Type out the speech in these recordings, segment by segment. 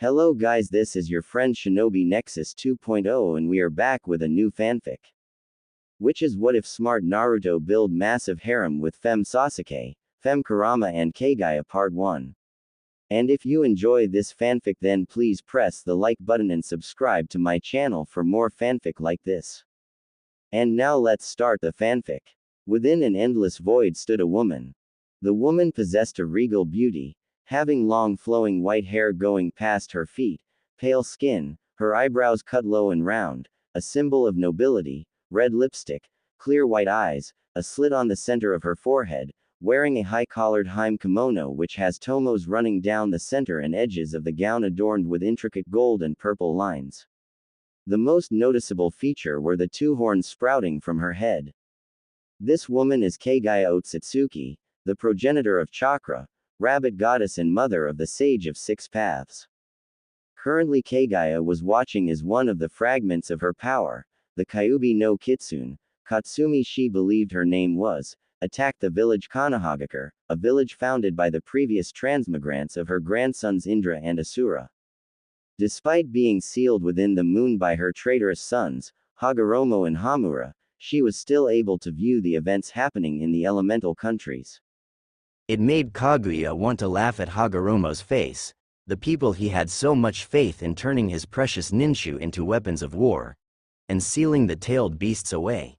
Hello guys, this is your friend Shinobi Nexus 2.0 and we are back with a new fanfic. Which is what if smart Naruto build massive harem with Fem Sasuke, Fem Kurama and Kagaya Part 1. And if you enjoy this fanfic then please press the like button and subscribe to my channel for more fanfic like this. And now let's start the fanfic. Within an endless void stood a woman. The woman possessed a regal beauty, having long flowing white hair going past her feet, pale skin, her eyebrows cut low and round, a symbol of nobility, red lipstick, clear white eyes, a slit on the center of her forehead, wearing a high-collared Harem kimono which has tomos running down the center and edges of the gown adorned with intricate gold and purple lines. The most noticeable feature were the two horns sprouting from her head. This woman is Kagaya Otsutsuki, the progenitor of Chakra, rabbit goddess and mother of the Sage of Six Paths. Currently Kagaya was watching as one of the fragments of her power, the Kyuubi no Kitsune, Katsumi she believed her name was, attacked the village Konohagakure, a village founded by the previous transmigrants of her grandsons Indra and Asura. Despite being sealed within the moon by her traitorous sons, Hagoromo and Hamura, she was still able to view the events happening in the elemental countries. It made Kaguya want to laugh at Hagoromo's face, the people he had so much faith in turning his precious ninshu into weapons of war, and sealing the tailed beasts away.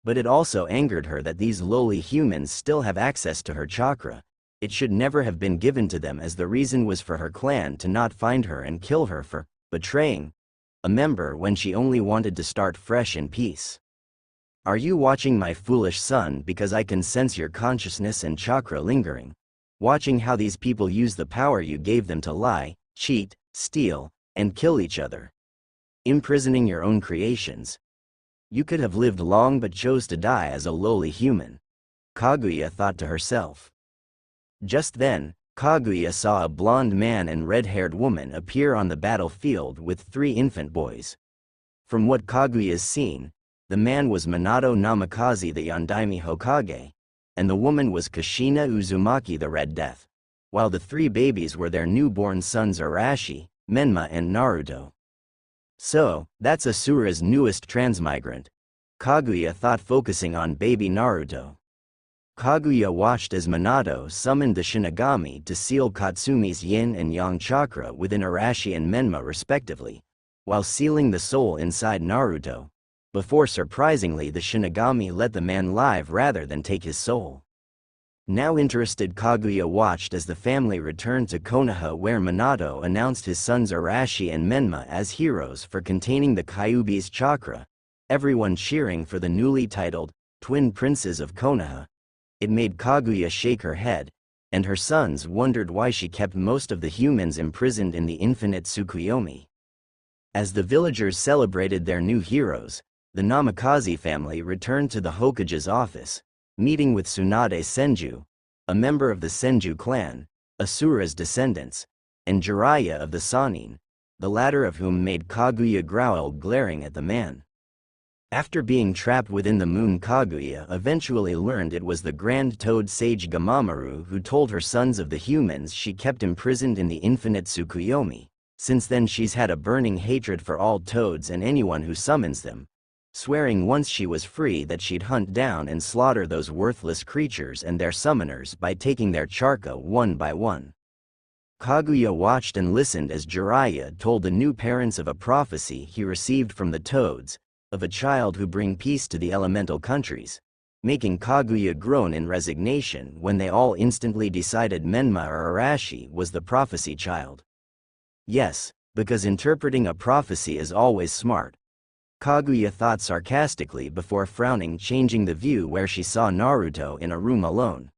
But it also angered her that these lowly humans still have access to her chakra. It should never have been given to them, as the reason was for her clan to not find her and kill her for betraying a member when she only wanted to start fresh in peace. Are you watching, my foolish son, because I can sense your consciousness and chakra lingering? Watching how these people use the power you gave them to lie, cheat, steal, and kill each other. Imprisoning your own creations. You could have lived long but chose to die as a lowly human. Kaguya thought to herself. Just then, Kaguya saw a blonde man and red-haired woman appear on the battlefield with 3 infant boys. From what Kaguya's seen, the man was Minato Namikaze the Yondaime Hokage, and the woman was Kushina Uzumaki the Red Death, while the 3 babies were their newborn sons Arashi, Menma and Naruto. So, that's Asura's newest transmigrant, Kaguya thought, focusing on baby Naruto. Kaguya watched as Minato summoned the Shinigami to seal Katsumi's yin and yang chakra within Arashi and Menma respectively, while sealing the soul inside Naruto. Before surprisingly the Shinigami let the man live rather than take his soul. Now interested, Kaguya watched as the family returned to Konoha, where Minato announced his sons Arashi and Menma as heroes for containing the Kyuubi's chakra, everyone cheering for the newly titled Twin Princes of Konoha. It made Kaguya shake her head, and her sons wondered why she kept most of the humans imprisoned in the infinite Tsukuyomi. As the villagers celebrated their new heroes, the Namikaze family returned to the Hokage's office, meeting with Tsunade Senju, a member of the Senju clan, Asura's descendants, and Jiraiya of the Sannin, the latter of whom made Kaguya growl, glaring at the man. After being trapped within the moon, Kaguya eventually learned it was the Grand Toad Sage Gamamaru who told her sons of the humans she kept imprisoned in the infinite Tsukuyomi. Since then she's had a burning hatred for all toads and anyone who summons them, swearing once she was free that she'd hunt down and slaughter those worthless creatures and their summoners by taking their chakra one by one. Kaguya watched and listened as Jiraiya told the new parents of a prophecy he received from the toads, of a child who bring peace to the elemental countries, making Kaguya groan in resignation when they all instantly decided Menma or Arashi was the prophecy child. Yes, because interpreting a prophecy is always smart, Kaguya thought sarcastically before frowning, changing the view where she saw Naruto in a room alone.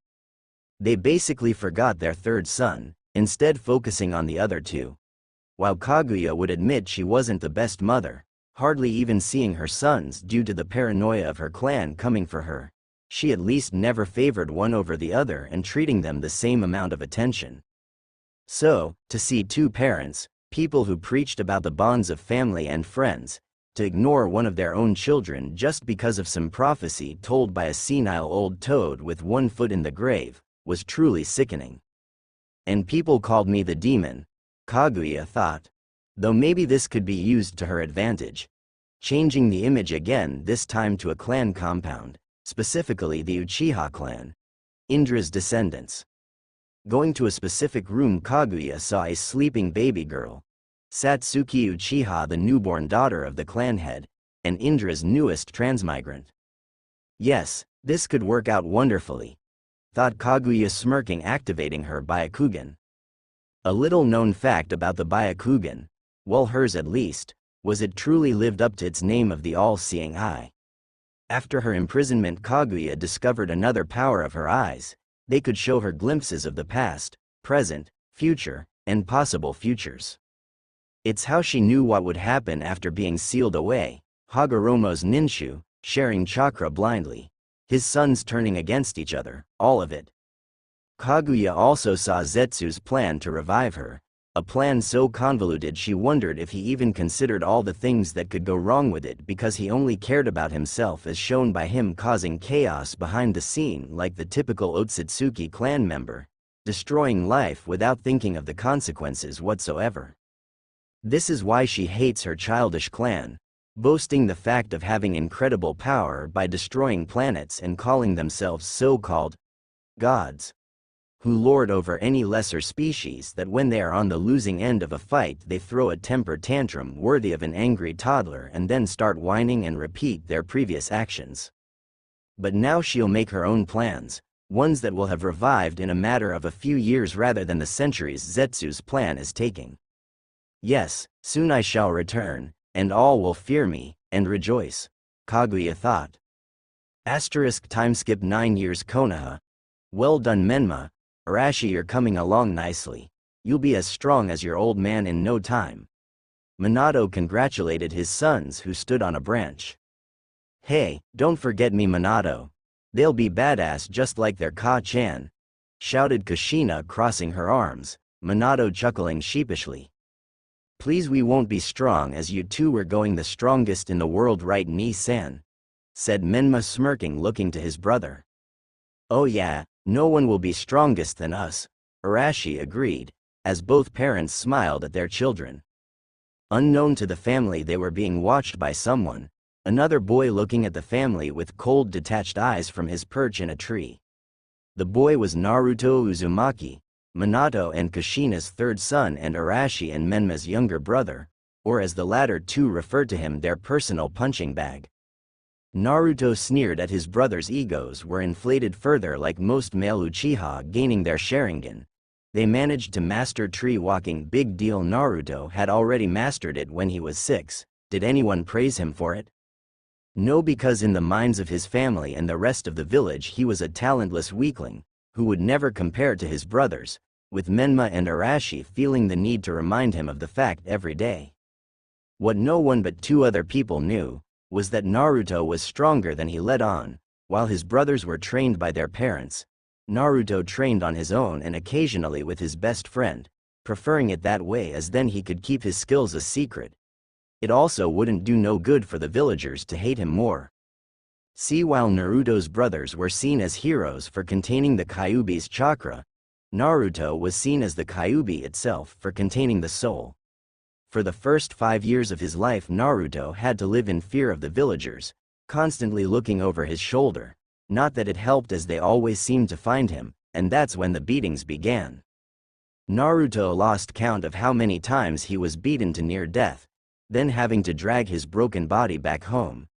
They basically forgot their 3rd son, instead focusing on the other 2. While Kaguya would admit she wasn't the best mother, hardly even seeing her sons due to the paranoia of her clan coming for her, she at least never favored one over the other and treating them the same amount of attention. So, to see 2 parents, people who preached about the bonds of family and friends, to ignore one of their own children just because of some prophecy told by a senile old toad with 1 foot in the grave, was truly sickening. And people called me the demon, Kaguya thought. Though maybe this could be used to her advantage. Changing the image again, this time to a clan compound, specifically the Uchiha clan. Indra's descendants. Going to a specific room, Kaguya saw a sleeping baby girl. Satsuki Uchiha, the newborn daughter of the clan head, and Indra's newest transmigrant. Yes, this could work out wonderfully, thought Kaguya, smirking, activating her Byakugan. A little known fact about the Byakugan, well, hers at least, was it truly lived up to its name of the all-seeing eye. After her imprisonment, Kaguya discovered another power of her eyes. They could show her glimpses of the past, present, future, and possible futures. It's how she knew what would happen after being sealed away. Hagoromo's ninshu, sharing chakra blindly. His sons turning against each other, all of it. Kaguya also saw Zetsu's plan to revive her, a plan so convoluted she wondered if he even considered all the things that could go wrong with it, because he only cared about himself, as shown by him causing chaos behind the scene like the typical Otsutsuki clan member, destroying life without thinking of the consequences whatsoever. This is why she hates her childish clan, boasting the fact of having incredible power by destroying planets and calling themselves so-called gods, who lord over any lesser species, that when they are on the losing end of a fight they throw a temper tantrum worthy of an angry toddler and then start whining and repeat their previous actions. But now she'll make her own plans, ones that will have revived in a matter of a few years rather than the centuries Zetsu's plan is taking. Yes, soon I shall return, and all will fear me, and rejoice, Kaguya thought. Time skip 9 years. Konoha. Well done, Menma. Arashi, you're coming along nicely. You'll be as strong as your old man in no time. Minato congratulated his sons, who stood on a branch. Hey, don't forget me, Minato. They'll be badass just like their Ka-chan, shouted Kushina, crossing her arms, Minato chuckling sheepishly. Please, we won't be strong as you two. We're going the strongest in the world, right, Ni-san? Said Menma, smirking, looking to his brother. Oh yeah, no one will be strongest than us, Arashi agreed, as both parents smiled at their children. Unknown to the family, they were being watched by someone, another boy looking at the family with cold, detached eyes from his perch in a tree. The boy was Naruto Uzumaki, Minato and Kushina's third son, and Arashi and Menma's younger brother, or as the latter two referred to him, their personal punching bag. Naruto sneered at his brother's egos were inflated further, like most male Uchiha gaining their Sharingan. They managed to master tree walking. Big deal. Naruto had already mastered it when he was 6. Did anyone praise him for it? No, because in the minds of his family and the rest of the village he was a talentless weakling, who would never compare to his brothers, with Menma and Arashi feeling the need to remind him of the fact every day. What no one but 2 other people knew was that Naruto was stronger than he let on. While his brothers were trained by their parents, Naruto trained on his own and occasionally with his best friend, preferring it that way as then he could keep his skills a secret. It also wouldn't do no good for the villagers to hate him more. See, while Naruto's brothers were seen as heroes for containing the Kyuubi's chakra, Naruto was seen as the Kyuubi itself for containing the soul. For the first 5 years of his life, Naruto had to live in fear of the villagers, constantly looking over his shoulder. Not that it helped, as they always seemed to find him, and that's when the beatings began. Naruto lost count of how many times he was beaten to near death, then having to drag his broken body back home.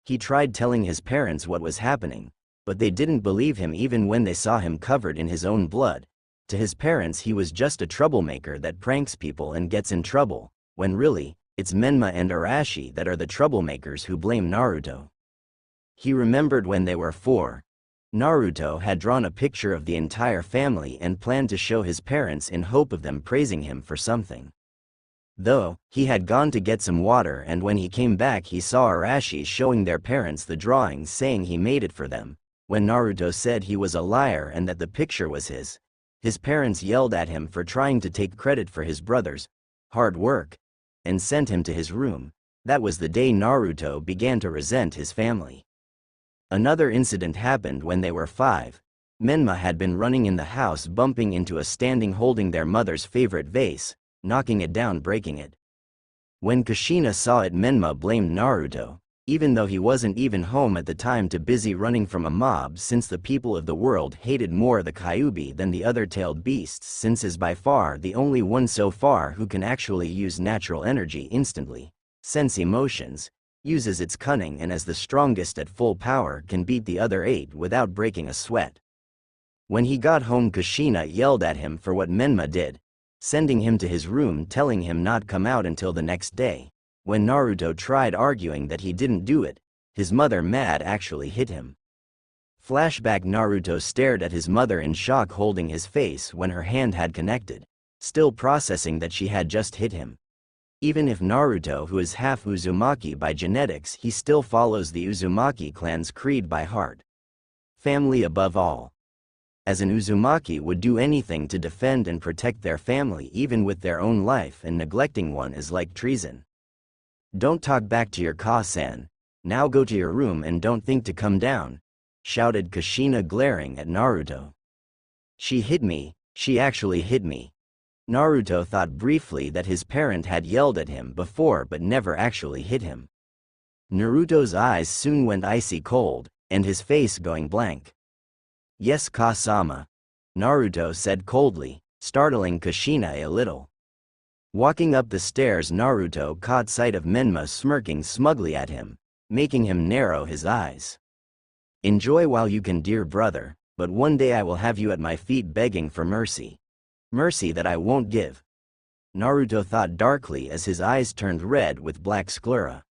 He tried telling his parents what was happening, but they didn't believe him even when they saw him covered in his own blood. To his parents he was just a troublemaker that pranks people and gets in trouble, when really, it's Menma and Arashi that are the troublemakers who blame Naruto. He remembered when they were 4. Naruto had drawn a picture of the entire family and planned to show his parents in hope of them praising him for something. Though, he had gone to get some water, and when he came back he saw Arashi showing their parents the drawing, saying he made it for them. When Naruto said he was a liar and that the picture was his parents yelled at him for trying to take credit for his brother's hard work, and sent him to his room. That was the day Naruto began to resent his family. Another incident happened when they were 5. Menma had been running in the house, bumping into a standing holding their mother's favorite vase, knocking it down, breaking it. When Kushina saw it, Menma blamed Naruto, even though he wasn't even home at the time, too busy running from a mob, since the people of the world hated more the Kyuubi than the other tailed beasts, since is by far the only one so far who can actually use natural energy instantly, sense emotions, uses its cunning, and as the strongest at full power can beat the other 8 without breaking a sweat. When he got home, Kushina yelled at him for what Menma did, sending him to his room, telling him not come out until the next day. When Naruto tried arguing that he didn't do it, his mother, mad, actually hit him. Flashback: Naruto stared at his mother in shock, holding his face when her hand had connected, still processing that she had just hit him. Even if Naruto, who is half Uzumaki by genetics, he still follows the Uzumaki clan's creed by heart. Family above all. As an Uzumaki would do anything to defend and protect their family, even with their own life, and neglecting one is like treason. "Don't talk back to your Ka-san. Now go to your room and don't think to come down," shouted Kushina, glaring at Naruto. "She hit me, she actually hit me." Naruto thought briefly that his parent had yelled at him before but never actually hit him. Naruto's eyes soon went icy cold, and his face going blank. "Yes, Ka-sama," Naruto said coldly, startling Kushina a little. Walking up the stairs, Naruto caught sight of Menma smirking smugly at him, making him narrow his eyes. "Enjoy while you can, dear brother, but one day I will have you at my feet begging for mercy. Mercy that I won't give," Naruto thought darkly as his eyes turned red with black sclera.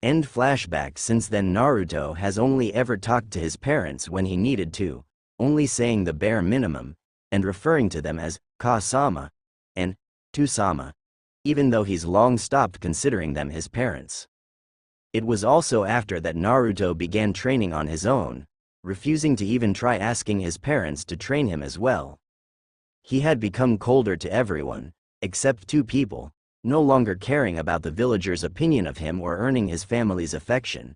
End flashback. Since then, Naruto has only ever talked to his parents when he needed to, only saying the bare minimum, and referring to them as Ka-sama and Tu-sama, even though he's long stopped considering them his parents. It was also after that Naruto began training on his own, refusing to even try asking his parents to train him as well. He had become colder to everyone, except 2 people, no longer caring about the villagers' opinion of him or earning his family's affection.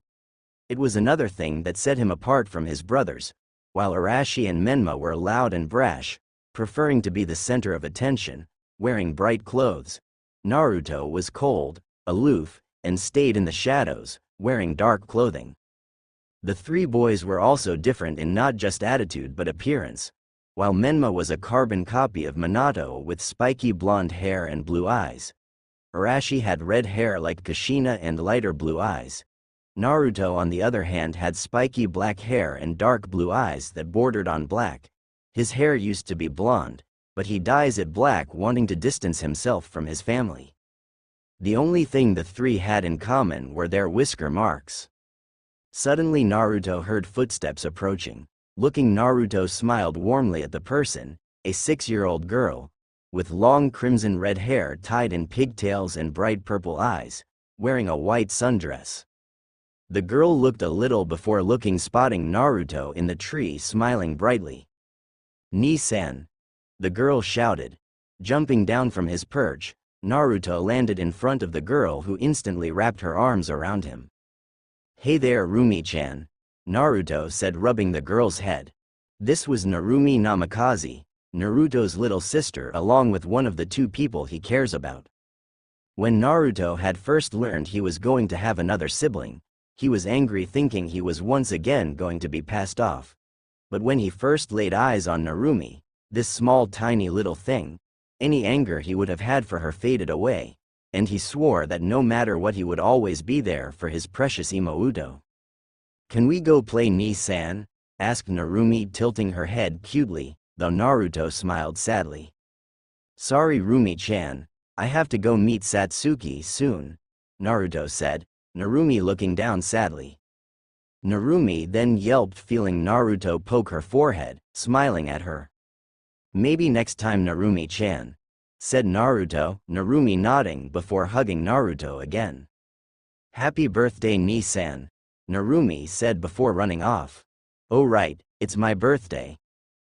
It was another thing that set him apart from his brothers. While Arashi and Menma were loud and brash, preferring to be the center of attention, wearing bright clothes, Naruto was cold, aloof, and stayed in the shadows, wearing dark clothing. The 3 boys were also different in not just attitude but appearance. While Menma was a carbon copy of Minato with spiky blonde hair and blue eyes, Arashi had red hair like Kushina and lighter blue eyes. Naruto, on the other hand, had spiky black hair and dark blue eyes that bordered on black. His hair used to be blonde, but he dyes it black, wanting to distance himself from his family. The only thing the 3 had in common were their whisker marks. Suddenly Naruto heard footsteps approaching. Looking, Naruto smiled warmly at the person, a 6-year-old girl, with long crimson red hair tied in pigtails and bright purple eyes, wearing a white sundress. The girl looked a little before spotting Naruto in the tree, smiling brightly. "Ni-san," the girl shouted. Jumping down from his perch, Naruto landed in front of the girl, who instantly wrapped her arms around him. "Hey there, Rumi-chan," Naruto said, rubbing the girl's head. This was Narumi Namikaze, Naruto's little sister, along with one of the 2 people he cares about. When Naruto had first learned he was going to have another sibling, he was angry, thinking he was once again going to be passed off. But when he first laid eyes on Narumi, this small tiny little thing, any anger he would have had for her faded away, and he swore that no matter what he would always be there for his precious Imouto. "Can we go play, Ni-san?" asked Narumi, tilting her head cutely, though Naruto smiled sadly. "Sorry, Rumi-chan, I have to go meet Satsuki soon," Naruto said, Narumi looking down sadly. Narumi then yelped, feeling Naruto poke her forehead, smiling at her. "Maybe next time, Narumi-chan," said Naruto, Narumi nodding before hugging Naruto again. "Happy birthday, Ni-san," Narumi said before running off. "Oh right, it's my birthday,"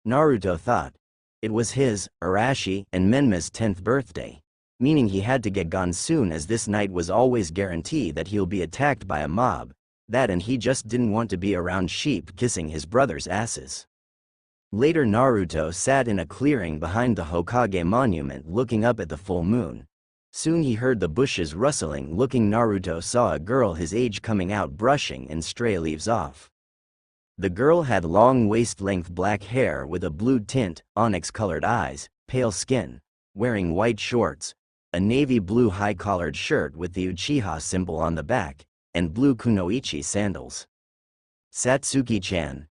Naruto thought. It was his, Arashi, and Menma's 10th birthday, meaning he had to get gone soon, as this night was always guaranteed that he'll be attacked by a mob. That, and he just didn't want to be around sheep kissing his brother's asses. Later Naruto sat in a clearing behind the Hokage monument looking up at the full moon. Soon he heard the bushes rustling. Looking, Naruto saw a girl his age coming out brushing and stray leaves off. The girl had long waist-length black hair with a blue tint, onyx-colored eyes, pale skin, wearing white shorts, a navy blue high-collared shirt with the Uchiha symbol on the back, and blue kunoichi sandals. "Satsuki-chan."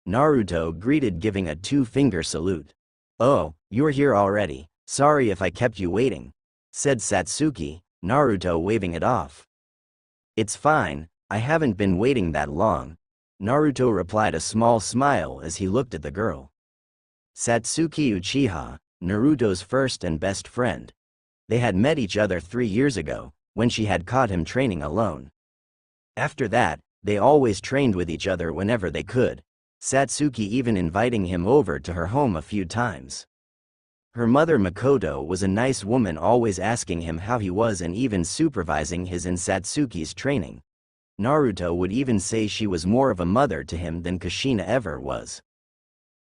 Naruto greeted, giving a two-finger salute. "Oh, you're here already. Sorry if I kept you waiting," said Satsuki, Naruto waving it off. "It's fine, I haven't been waiting that long," Naruto replied, a small smile as he looked at the girl. Satsuki Uchiha, Naruto's first and best friend. They had met each other 3 years ago, when she had caught him training alone. After that, they always trained with each other whenever they could, Satsuki even inviting him over to her home a few times. Her mother Makoto was a nice woman, always asking him how he was and even supervising his and Satsuki's training. Naruto would even say she was more of a mother to him than Kushina ever was.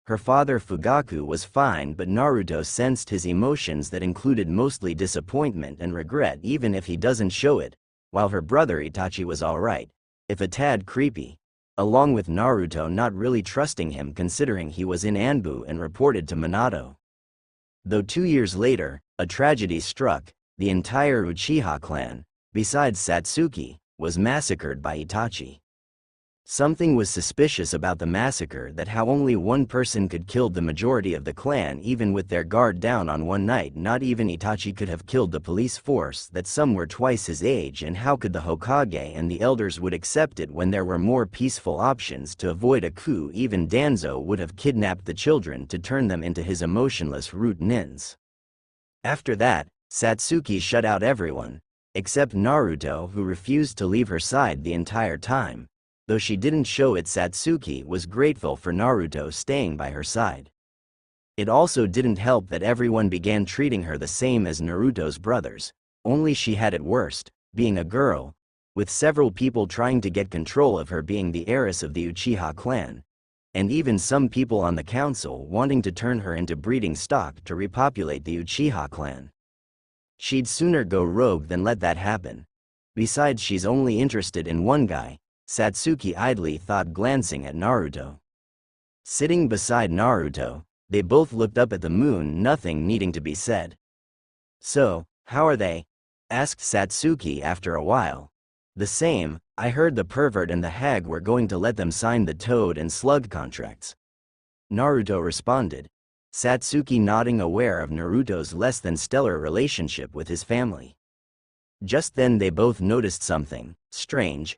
Her father Fugaku was fine, but Naruto sensed his emotions that included mostly disappointment and regret, even if he doesn't show it, while her brother Itachi was alright, if a tad creepy, along with Naruto not really trusting him considering he was in Anbu and reported to Minato. Though 2 years later, a tragedy struck, the entire Uchiha clan, besides Satsuki, was massacred by Itachi. Something was suspicious about the massacre, that how only one person could kill the majority of the clan even with their guard down on one night. Not even Itachi could have killed the police force, that some were twice his age, and how could the Hokage and the elders would accept it when there were more peaceful options to avoid a coup? Even Danzo would have kidnapped the children to turn them into his emotionless root nins. After that, Satsuki shut out everyone, except Naruto, who refused to leave her side the entire time. Though she didn't show it, Satsuki was grateful for Naruto staying by her side. It also didn't help that everyone began treating her the same as Naruto's brothers, only she had it worst, being a girl, with several people trying to get control of her being the heiress of the Uchiha clan, and even some people on the council wanting to turn her into breeding stock to repopulate the Uchiha clan. She'd sooner go rogue than let that happen. Besides, she's only interested in one guy, Satsuki idly thought, glancing at Naruto. Sitting beside Naruto, they both looked up at the moon, nothing needing to be said. "So, how are they?" asked Satsuki after a while. "The same. I heard the pervert and the hag were going to let them sign the toad and slug contracts," Naruto responded, Satsuki nodding, aware of Naruto's less than stellar relationship with his family. Just then they both noticed something strange.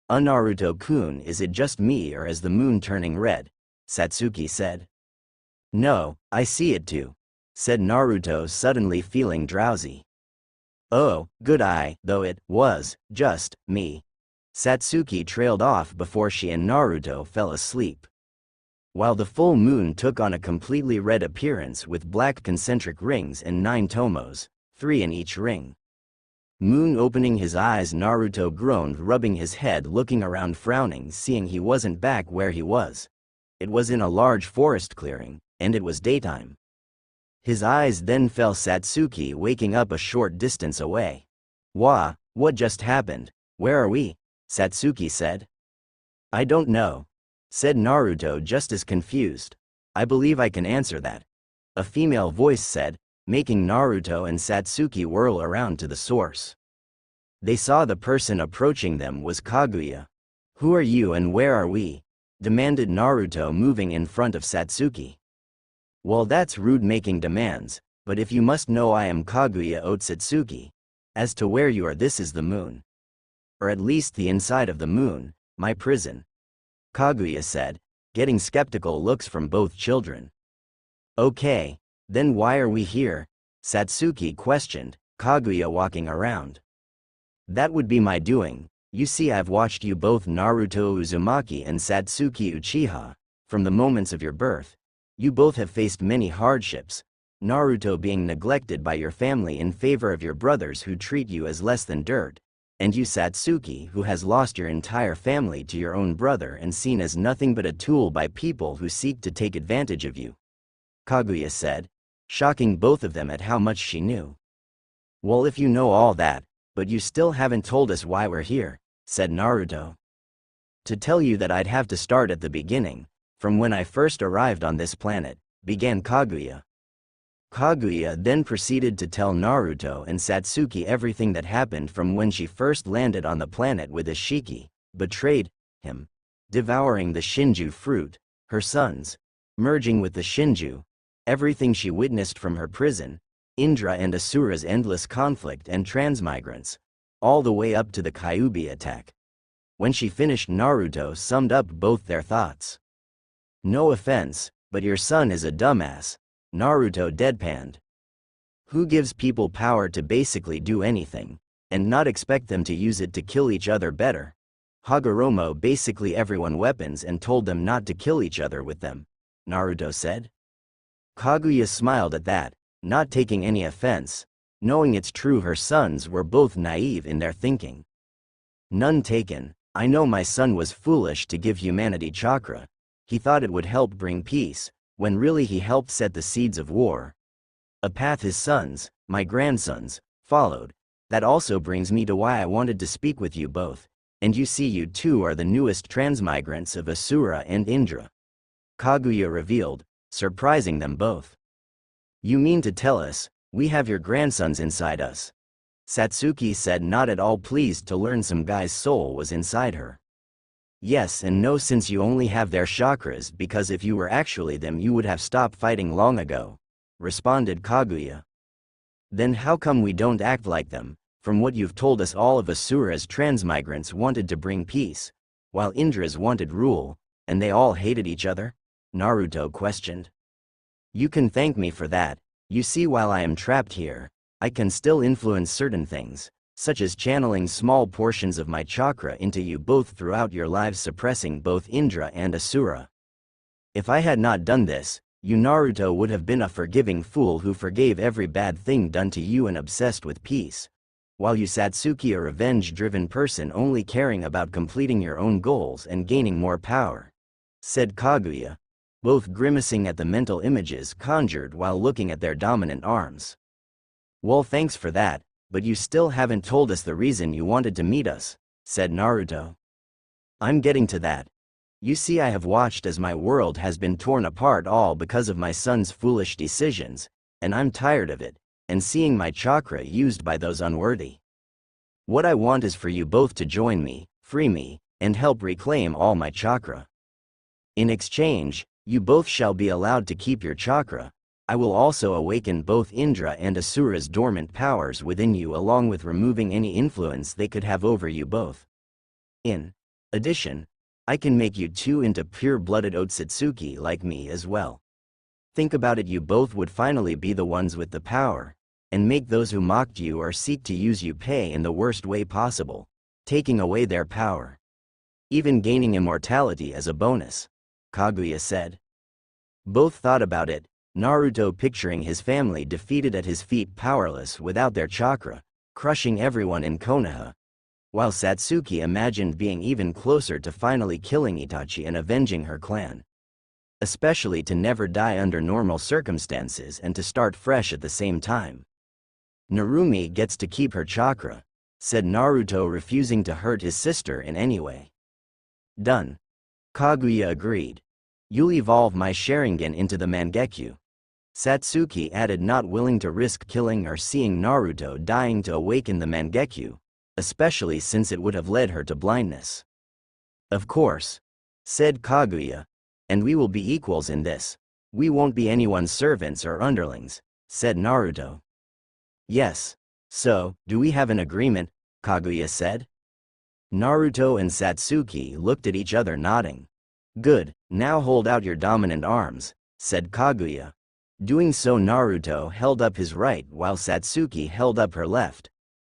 "Naruto-kun, is it just me or is the moon turning red?" Satsuki said. "No, I see it too," said Naruto, suddenly feeling drowsy. "Oh, good eye, though it was just me." Satsuki trailed off before she and Naruto fell asleep. While the full moon took on a completely red appearance with black concentric rings and 9 tomos, 3 in each ring. Moon opening his eyes, Naruto groaned, rubbing his head, looking around, frowning, seeing he wasn't back where he was. It was in a large forest clearing, and it was daytime. His eyes then fell Satsuki waking up a short distance away. What just happened? Where are we?" Satsuki said. "I don't know," said Naruto, just as confused. "I believe I can answer that," a female voice said, making Naruto and Satsuki whirl around to the source. They saw the person approaching them was Kaguya. "Who are you and where are we?" demanded Naruto, moving in front of Satsuki. "Well, that's rude making demands, but if you must know, I am Kaguya Otsutsuki. As to where you are, this is the moon. Or at least the inside of the moon, my prison," Kaguya said, getting skeptical looks from both children. "Okay. Then why are we here?" Satsuki questioned, Kaguya walking around. "That would be my doing. You see, I've watched you both, Naruto Uzumaki and Satsuki Uchiha, from the moments of your birth. You both have faced many hardships, Naruto being neglected by your family in favor of your brothers who treat you as less than dirt, And you Satsuki, who has lost your entire family to your own brother and seen as nothing but a tool by people who seek to take advantage of you," Kaguya said, shocking both of them at how much she knew. "Well, if you know all that, but you still haven't told us why we're here," said Naruto. "To tell you that I'd have to start at the beginning, from when I first arrived on this planet," began Kaguya. Kaguya then proceeded to tell Naruto and Satsuki everything that happened from when she first landed on the planet with Ishiki, betrayed him, devouring the Shinju fruit, her sons, merging with the Shinju, everything she witnessed from her prison, Indra and Asura's endless conflict and transmigrants, all the way up to the Kyuubi attack. When she finished, Naruto summed up both their thoughts. "No offense, but your son is a dumbass," Naruto deadpanned. "Who gives people power to basically do anything, and not expect them to use it to kill each other better? Hagoromo basically everyone weapons and told them not to kill each other with them," Naruto said. Kaguya smiled at that, not taking any offense, knowing it's true her sons were both naive in their thinking. "None taken. I know my son was foolish to give humanity chakra. He thought it would help bring peace, when really he helped set the seeds of war. A path his sons, my grandsons, followed. That also brings me to why I wanted to speak with you both, and you see you two are the newest transmigrants of Asura and Indra," Kaguya revealed, surprising them both. "You mean to tell us, we have your grandsons inside us?" Satsuki said, not at all pleased to learn some guy's soul was inside her. "Yes and no, since you only have their chakras, because if you were actually them you would have stopped fighting long ago," responded Kaguya. "Then how come we don't act like them? From what you've told us, all of Asura's transmigrants wanted to bring peace, while Indra's wanted rule, and they all hated each other?" Naruto questioned. "You can thank me for that. You see, while I am trapped here, I can still influence certain things, such as channeling small portions of my chakra into you both throughout your lives, suppressing both Indra and Asura. If I had not done this, you Naruto would have been a forgiving fool who forgave every bad thing done to you and obsessed with peace, while you Satsuki a revenge-driven person only caring about completing your own goals and gaining more power," said Kaguya, both grimacing at the mental images conjured while looking at their dominant arms. "Well, thanks for that, but you still haven't told us the reason you wanted to meet us," said Naruto. "I'm getting to that. You see, I have watched as my world has been torn apart all because of my son's foolish decisions, and I'm tired of it, and seeing my chakra used by those unworthy. What I want is for you both to join me, free me, and help reclaim all my chakra. In exchange, you both shall be allowed to keep your chakra. I will also awaken both Indra and Asura's dormant powers within you, along with removing any influence they could have over you both. In addition, I can make you two into pure-blooded Otsutsuki like me as well. Think about it, you both would finally be the ones with the power, and make those who mocked you or seek to use you pay in the worst way possible, taking away their power. Even gaining immortality as a bonus," Kaguya said. Both thought about it, Naruto picturing his family defeated at his feet, powerless without their chakra, crushing everyone in Konoha, while Satsuki imagined being even closer to finally killing Itachi and avenging her clan. Especially to never die under normal circumstances and to start fresh at the same time. "Narumi gets to keep her chakra," said Naruto, refusing to hurt his sister in any way. "Done." Kaguya agreed. "You'll evolve my Sharingan into the Mangekyo," Satsuki added, not willing to risk killing or seeing Naruto dying to awaken the Mangekyo, especially since it would have led her to blindness. "Of course," said Kaguya, "and we will be equals in this. We won't be anyone's servants or underlings," said Naruto. "Yes. So, do we have an agreement?" Kaguya said. Naruto and Satsuki looked at each other, nodding. "Good, now hold out your dominant arms," said Kaguya. Doing so, Naruto held up his right while Satsuki held up her left.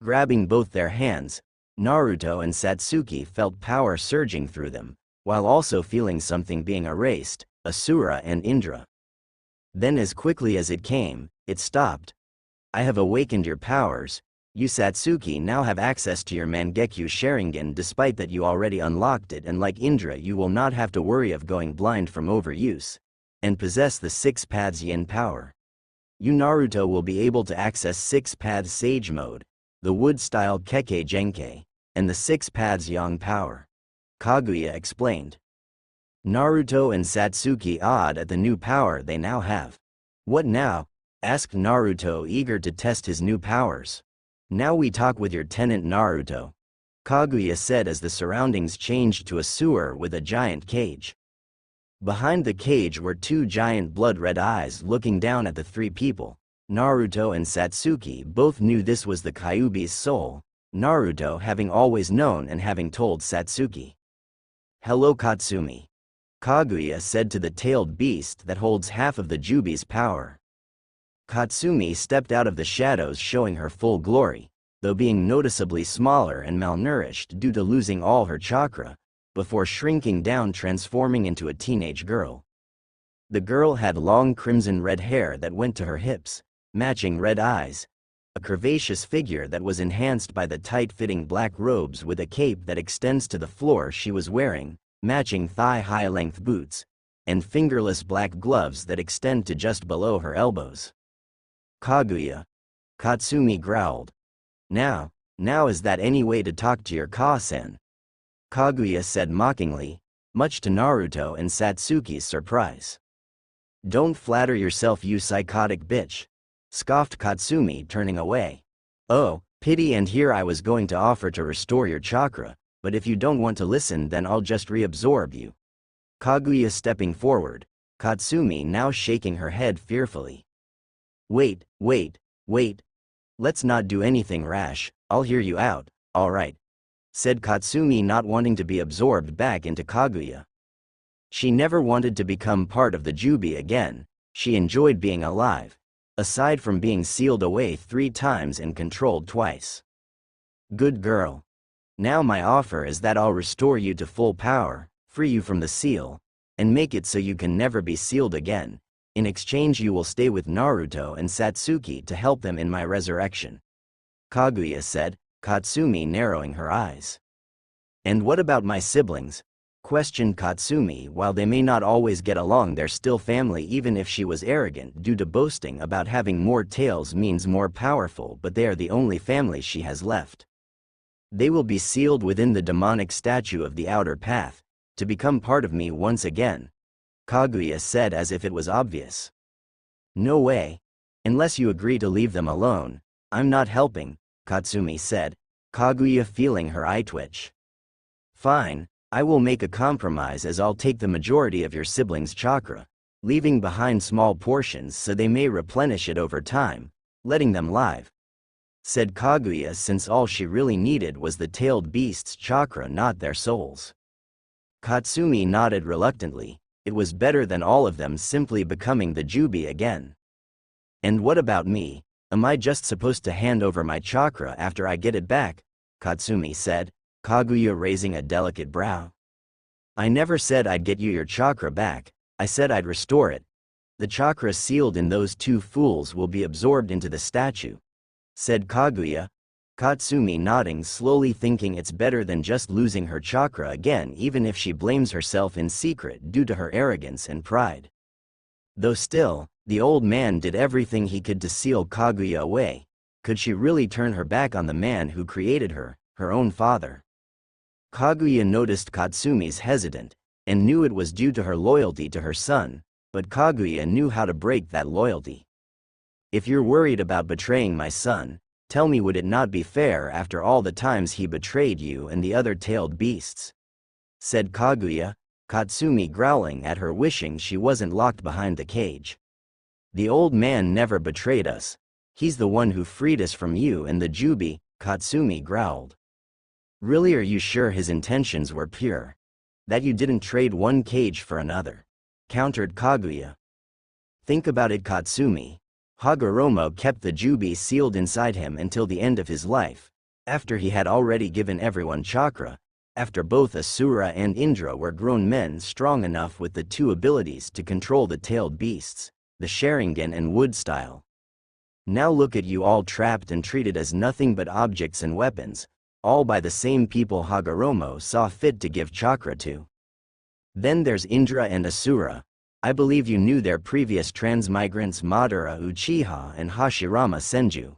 Grabbing both their hands, Naruto and Satsuki felt power surging through them, while also feeling something being erased, Asura and Indra. Then as quickly as it came, it stopped. "I have awakened your powers. You Satsuki now have access to your Mangekyo Sharingan despite that you already unlocked it, and like Indra you will not have to worry of going blind from overuse, and possess the 6 paths yin power. You Naruto will be able to access 6 paths Sage Mode, the wood-style Kekkei Genkai, and the 6 paths Yang power. Kaguya explained. Naruto and Satsuki awed at the new power they now have. What now? Asked Naruto, eager to test his new powers. Now we talk with your tenant Naruto, Kaguya said as the surroundings changed to a sewer with a giant cage. Behind the cage were 2 giant blood-red eyes looking down at the 3 people. Naruto and Satsuki both knew this was the Kyuubi's soul, Naruto having always known and having told Satsuki. Hello Katsumi, Kaguya said to the tailed beast that holds half of the Jubi's power. Katsumi stepped out of the shadows showing her full glory, though being noticeably smaller and malnourished due to losing all her chakra, before shrinking down transforming into a teenage girl. The girl had long crimson red hair that went to her hips, matching red eyes, a curvaceous figure that was enhanced by the tight-fitting black robes with a cape that extends to the floor she was wearing, matching thigh-high length boots, and fingerless black gloves that extend to just below her elbows. Kaguya, Katsumi growled. Now is that any way to talk to your Ka-sen? Kaguya said mockingly, much to Naruto and Satsuki's surprise. Don't flatter yourself, you psychotic bitch, scoffed Katsumi, turning away. Oh, pity, and here I was going to offer to restore your chakra, but if you don't want to listen then I'll just reabsorb you. Kaguya stepping forward, Katsumi now shaking her head fearfully. Wait. Let's not do anything rash, I'll hear you out, alright, said Katsumi, not wanting to be absorbed back into Kaguya. She never wanted to become part of the Jubi again, she enjoyed being alive, aside from being sealed away 3 times and controlled twice. Good girl. Now my offer is that I'll restore you to full power, free you from the seal, and make it so you can never be sealed again. In exchange you will stay with Naruto and Satsuki to help them in my resurrection. Kaguya said, Katsumi narrowing her eyes. And what about my siblings? Questioned Katsumi. While they may not always get along, they're still family, even if she was arrogant due to boasting about having more tails means more powerful, but they are the only family she has left. They will be sealed within the demonic statue of the outer path, to become part of me once again, Kaguya said as if it was obvious. No way. Unless you agree to leave them alone, I'm not helping, Katsumi said, Kaguya feeling her eye twitch. Fine, I will make a compromise, as I'll take the majority of your siblings' chakra, leaving behind small portions so they may replenish it over time, letting them live, said Kaguya, since all she really needed was the tailed beast's chakra, not their souls. Katsumi nodded reluctantly. It was better than all of them simply becoming the Jubi again. And what about me? Am I just supposed to hand over my chakra after I get it back? Katsumi said, Kaguya raising a delicate brow. I never said I'd get you your chakra back, I said I'd restore it. The chakra sealed in those 2 fools will be absorbed into the statue, said Kaguya. Katsumi nodding slowly, thinking it's better than just losing her chakra again, even if she blames herself in secret due to her arrogance and pride. Though still, the old man did everything he could to seal Kaguya away. Could she really turn her back on the man who created her, her own father? Kaguya noticed Katsumi's hesitant, and knew it was due to her loyalty to her son, but Kaguya knew how to break that loyalty. If you're worried about betraying my son, tell me, would it not be fair after all the times he betrayed you and the other tailed beasts? Said Kaguya, Katsumi growling at her, wishing she wasn't locked behind the cage. The old man never betrayed us. He's the one who freed us from you and the Jubi, Katsumi growled. Really, are you sure his intentions were pure? That you didn't trade one cage for another? Countered Kaguya. Think about it, Katsumi. Hagoromo kept the Jubi sealed inside him until the end of his life, after he had already given everyone chakra, after both Asura and Indra were grown men strong enough with the 2 abilities to control the tailed beasts, the Sharingan and wood style. Now look at you all trapped and treated as nothing but objects and weapons, all by the same people Hagoromo saw fit to give chakra to. Then there's Indra and Asura. I believe you knew their previous transmigrants Madara Uchiha and Hashirama Senju.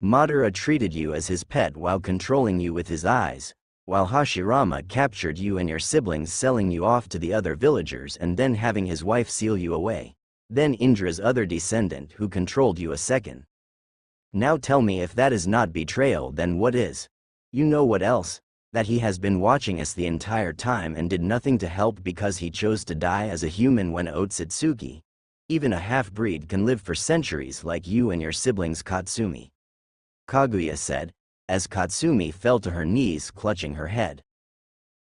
Madara treated you as his pet while controlling you with his eyes, while Hashirama captured you and your siblings, selling you off to the other villagers and then having his wife seal you away. Then Indra's other descendant who controlled you a second. Now tell me, if that is not betrayal, then what is? You know what else? That he has been watching us the entire time and did nothing to help because he chose to die as a human when Otsutsuki. Even a half-breed can live for centuries like you and your siblings Katsumi. Kaguya said, as Katsumi fell to her knees clutching her head.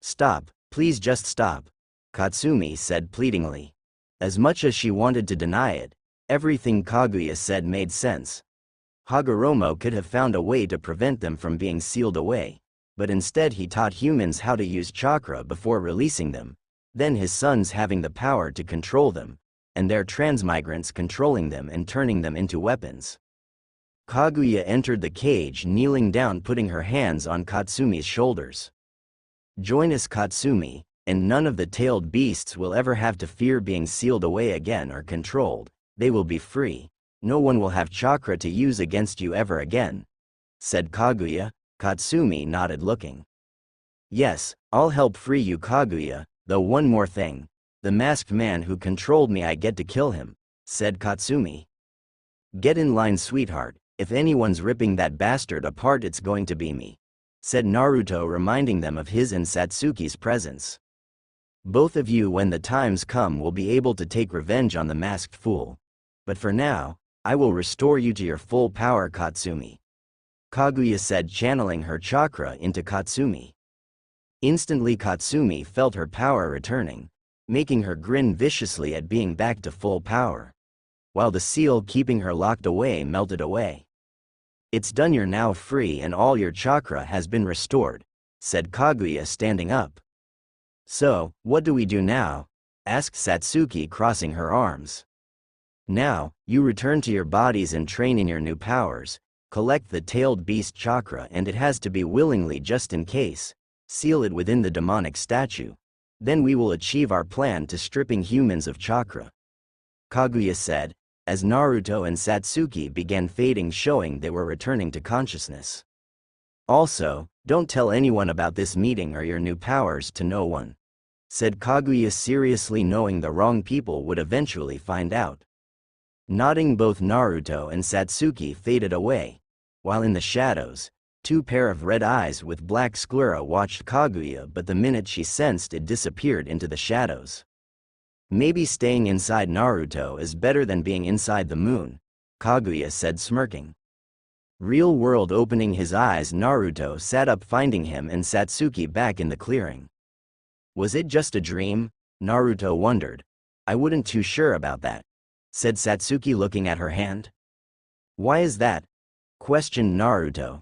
Stop, please just stop, Katsumi said pleadingly. As much as she wanted to deny it, everything Kaguya said made sense. Hagoromo could have found a way to prevent them from being sealed away, but instead he taught humans how to use chakra before releasing them, then his sons having the power to control them, and their transmigrants controlling them and turning them into weapons. Kaguya entered the cage, kneeling down, putting her hands on Katsumi's shoulders. Join us, Katsumi, and none of the tailed beasts will ever have to fear being sealed away again or controlled. They will be free. No one will have chakra to use against you ever again, said Kaguya. Katsumi nodded, looking. Yes, I'll help free you, Kaguya, though one more thing. The masked man who controlled me, I get to kill him, said Katsumi. Get in line, sweetheart. If anyone's ripping that bastard apart, it's going to be me, said Naruto, reminding them of his and Satsuki's presence. Both of you, when the times come, will be able to take revenge on the masked fool. But for now, I will restore you to your full power, Katsumi, Kaguya said, channeling her chakra into Katsumi. Instantly Katsumi felt her power returning, making her grin viciously at being back to full power, while the seal keeping her locked away melted away. It's done, you're now free and all your chakra has been restored, said Kaguya, standing up. So, what do we do now? Asked Satsuki, crossing her arms. Now, you return to your bodies and train in your new powers, collect the tailed beast chakra, and it has to be willingly just in case, seal it within the demonic statue. Then we will achieve our plan to stripping humans of chakra, Kaguya said, as Naruto and Satsuki began fading, showing they were returning to consciousness. Also, don't tell anyone about this meeting or your new powers to no one, said Kaguya seriously, knowing the wrong people would eventually find out. Nodding, both Naruto and Satsuki faded away, while in the shadows, two pair of red eyes with black sclera watched Kaguya, but the minute she sensed it, disappeared into the shadows. Maybe staying inside Naruto is better than being inside the moon, Kaguya said, smirking. Real world. Opening his eyes, Naruto sat up, finding him and Satsuki back in the clearing. Was it just a dream? Naruto wondered. I wouldn't too sure about that, said Satsuki, looking at her hand. Why is that? Questioned Naruto.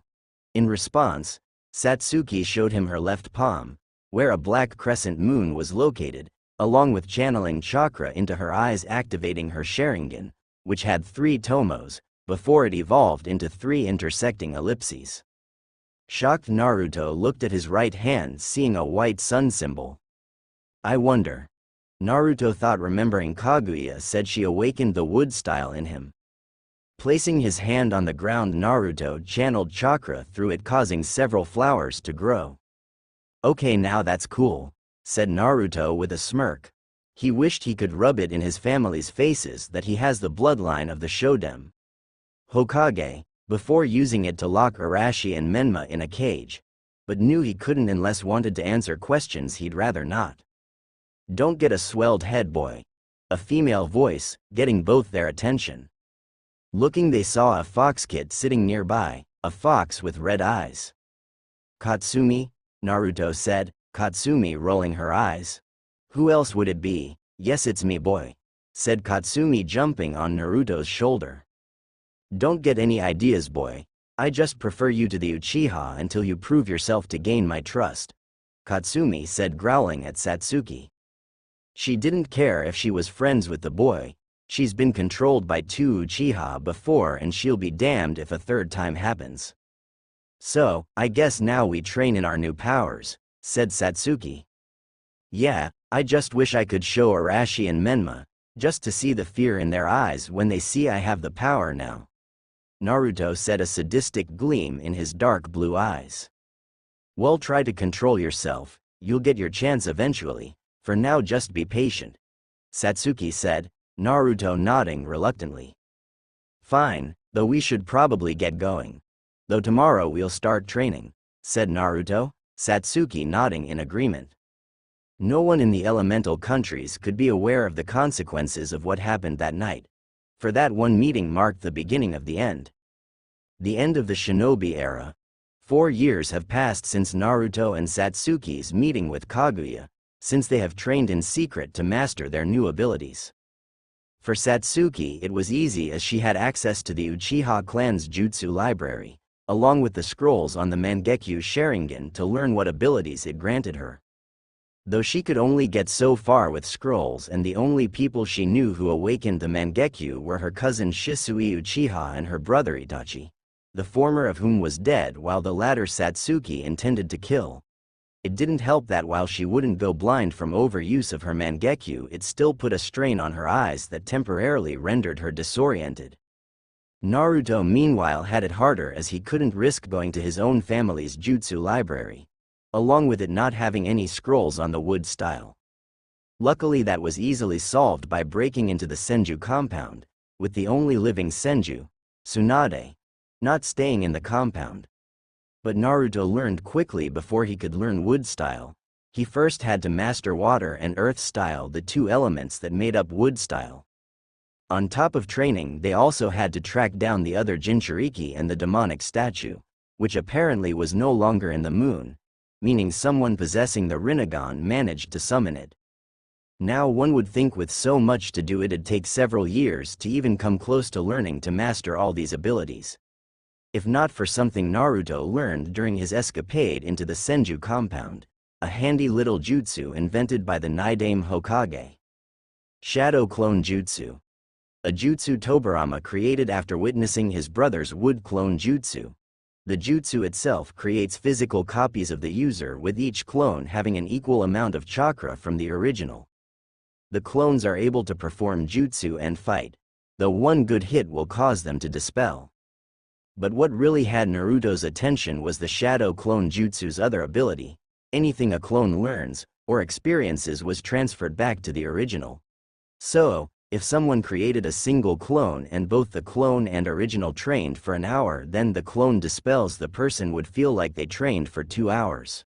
In response, Satsuki showed him her left palm, where a black crescent moon was located, along with channeling chakra into her eyes, activating her Sharingan, which had 3 tomos, before it evolved into 3 intersecting ellipses. Shocked, Naruto looked at his right hand, seeing a white sun symbol. I wonder, Naruto thought, remembering Kaguya said she awakened the wood style in him. Placing his hand on the ground, Naruto channeled chakra through it, causing several flowers to grow. Okay, now that's cool, said Naruto with a smirk. He wished he could rub it in his family's faces that he has the bloodline of the Shoden Hokage, before using it to lock Arashi and Menma in a cage, but knew he couldn't unless wanted to answer questions he'd rather not. Don't get a swelled head, boy, a female voice, getting both their attention. Looking, they saw a fox kid sitting nearby, a fox with red eyes. Katsumi, Naruto said, Katsumi rolling her eyes. Who else would it be? Yes, it's me, boy, said Katsumi, jumping on Naruto's shoulder. Don't get any ideas, boy. I just prefer you to the Uchiha until you prove yourself to gain my trust, Katsumi said, growling at Satsuki. She didn't care if she was friends with the boy, She's been controlled by 2 Uchiha before and she'll be damned if a third time happens. So, I guess now we train in our new powers, said Satsuki. Yeah, I just wish I could show Arashi and Menma, just to see the fear in their eyes when they see I have the power now. Naruto said, a sadistic gleam in his dark blue eyes. Well, try to control yourself, you'll get your chance eventually, for now just be patient, Satsuki said, Naruto nodding reluctantly. Fine, though we should probably get going. Though tomorrow we'll start training, said Naruto, Satsuki nodding in agreement. No one in the elemental countries could be aware of the consequences of what happened that night, for that one meeting marked the beginning of the end. The end of the shinobi era. 4 years have passed since Naruto and Satsuki's meeting with Kaguya, since they have trained in secret to master their new abilities. For Satsuki it was easy as she had access to the Uchiha clan's jutsu library, along with the scrolls on the Mangekyo Sharingan to learn what abilities it granted her. Though she could only get so far with scrolls and the only people she knew who awakened the Mangekyo were her cousin Shisui Uchiha and her brother Itachi, the former of whom was dead while the latter Satsuki intended to kill. It didn't help that while she wouldn't go blind from overuse of her Mangekyo, it still put a strain on her eyes that temporarily rendered her disoriented. Naruto meanwhile had it harder as he couldn't risk going to his own family's jutsu library, along with it not having any scrolls on the wood style. Luckily that was easily solved by breaking into the Senju compound, with the only living Senju, Tsunade, not staying in the compound. But Naruto learned quickly before he could learn wood style. He first had to master water and earth style, the 2 elements that made up wood style. On top of training, they also had to track down the other Jinchuriki and the demonic statue, which apparently was no longer in the moon, meaning someone possessing the Rinnegan managed to summon it. Now one would think with so much to do it'd take several years to even come close to learning to master all these abilities. If not for something Naruto learned during his escapade into the Senju compound, a handy little jutsu invented by the Nidaime Hokage. Shadow Clone Jutsu. A jutsu Tobirama created after witnessing his brother's wood clone jutsu. The jutsu itself creates physical copies of the user, with each clone having an equal amount of chakra from the original. The clones are able to perform jutsu and fight, though one good hit will cause them to dispel. But what really had Naruto's attention was the Shadow Clone Jutsu's other ability. Anything a clone learns or experiences was transferred back to the original. So, if someone created a single clone and both the clone and original trained for an hour, then the clone dispels, the person would feel like they trained for 2 hours.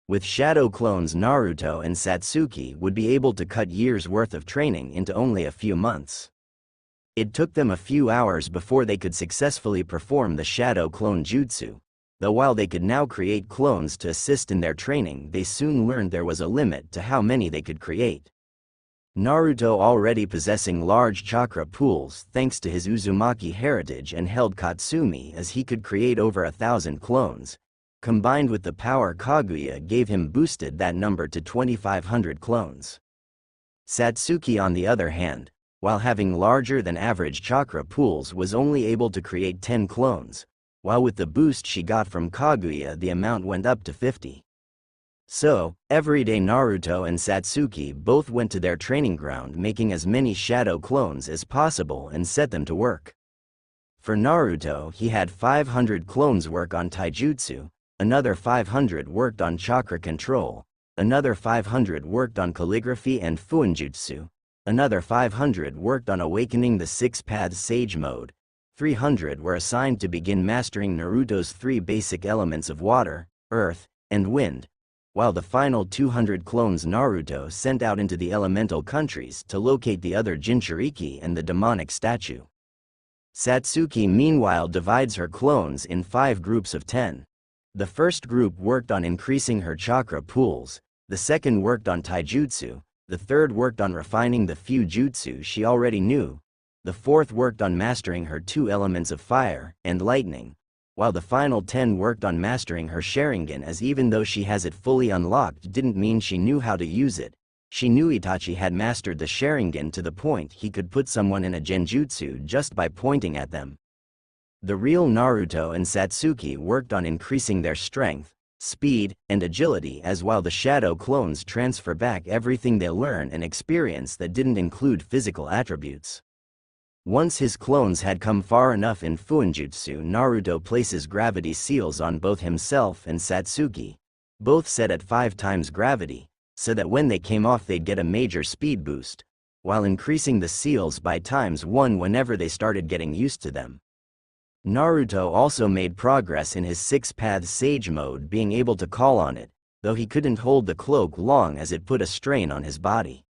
With shadow clones, Naruto and Satsuki would be able to cut years' worth of training into only a few months. It took them a few hours before they could successfully perform the shadow clone jutsu. Though while they could now create clones to assist in their training, they soon learned there was a limit to how many they could create. Naruto, already possessing large chakra pools thanks to his Uzumaki heritage, and held Katsumi as he could create over 1,000 clones, combined with the power Kaguya gave him, boosted that number to 2,500 clones. Satsuki, on the other hand, while having larger than average chakra pools, was only able to create 10 clones, while with the boost she got from Kaguya the amount went up to 50. So, every day Naruto and Satsuki both went to their training ground, making as many shadow clones as possible and set them to work. For Naruto, he had 500 clones work on taijutsu, another 500 worked on chakra control, another 500 worked on calligraphy and fuinjutsu, another 500 worked on awakening the six-path sage mode, 300 were assigned to begin mastering Naruto's 3 basic elements of water, earth, and wind, while the final 200 clones Naruto sent out into the elemental countries to locate the other Jinchuriki and the demonic statue. Satsuki meanwhile divides her clones in 5 groups of 10. The first group worked on increasing her chakra pools, the second worked on taijutsu, the third worked on refining the few jutsu she already knew, the fourth worked on mastering her 2 elements of fire and lightning, while the final 10 worked on mastering her Sharingan, as even though she has it fully unlocked didn't mean she knew how to use it, She knew Itachi had mastered the Sharingan to the point he could put someone in a genjutsu just by pointing at them. The real Naruto and Sasuke worked on increasing their strength, speed, and agility, as while the shadow clones transfer back everything they learn and experience that didn't include physical attributes. Once his clones had come far enough in Fuinjutsu, Naruto places gravity seals on both himself and Sasuke, both set at 5 times gravity, so that when they came off they'd get a major speed boost, while increasing the seals by ×1 whenever they started getting used to them. Naruto also made progress in his 6-path Sage mode, being able to call on it, though he couldn't hold the cloak long as it put a strain on his body.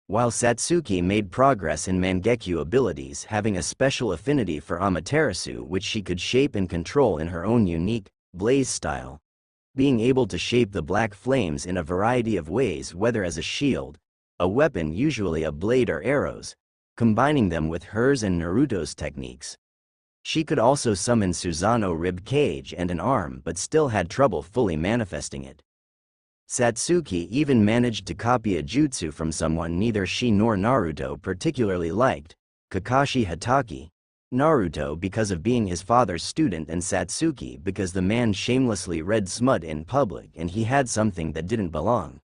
While Satsuki made progress in Mangekyo abilities, having a special affinity for Amaterasu which she could shape and control in her own unique, blaze style, being able to shape the black flames in a variety of ways, whether as a shield, a weapon, usually a blade or arrows, combining them with hers and Naruto's techniques. She could also summon Susanoo rib cage and an arm, but still had trouble fully manifesting it. Satsuki even managed to copy a jutsu from someone neither she nor Naruto particularly liked, Kakashi Hatake. Naruto because of being his father's student, and Satsuki because the man shamelessly read smut in public and he had something that didn't belong.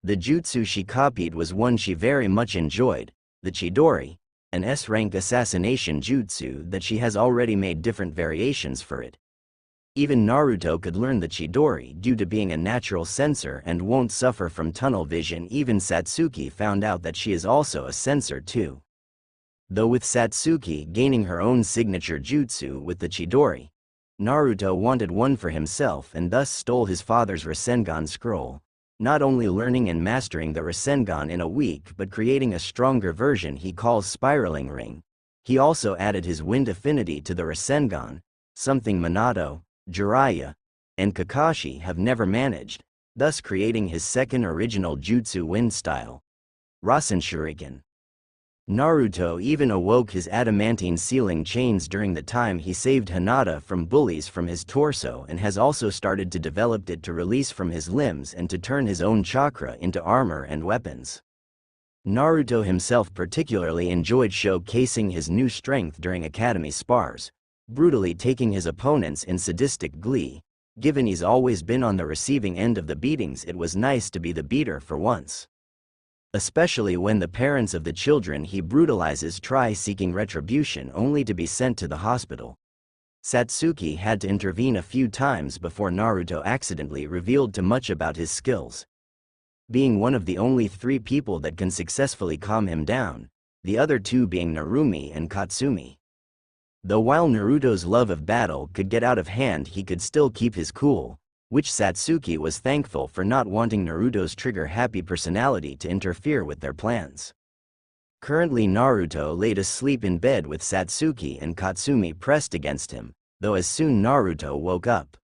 The jutsu she copied was one she very much enjoyed, the Chidori, an S-rank assassination jutsu that she has already made different variations for it. Even Naruto could learn the Chidori due to being a natural sensor and won't suffer from tunnel vision. Even Satsuki found out that she is also a sensor too. Though with Satsuki gaining her own signature jutsu with the Chidori, Naruto wanted one for himself and thus stole his father's Rasengan scroll, not only learning and mastering the Rasengan in a week but creating a stronger version he calls Spiraling Ring. He also added his wind affinity to the Rasengan, something Minato, Jiraiya, and Kakashi have never managed, thus creating his second original jutsu wind style, Rasen Shuriken. Naruto even awoke his adamantine sealing chains during the time he saved Hinata from bullies from his torso, and has also started to develop it to release from his limbs and to turn his own chakra into armor and weapons. Naruto himself particularly enjoyed showcasing his new strength during academy spars, brutally taking his opponents in sadistic glee. Given he's always been on the receiving end of the beatings, it was nice to be the beater for once. Especially when the parents of the children he brutalizes try seeking retribution only to be sent to the hospital. Satsuki had to intervene a few times before Naruto accidentally revealed too much about his skills. Being one of the only 3 people that can successfully calm him down, the other 2 being Narumi and Katsumi. Though while Naruto's love of battle could get out of hand, he could still keep his cool, which Satsuki was thankful for, not wanting Naruto's trigger-happy personality to interfere with their plans. Currently Naruto laid asleep in bed with Satsuki and Katsumi pressed against him, though as soon Naruto woke up.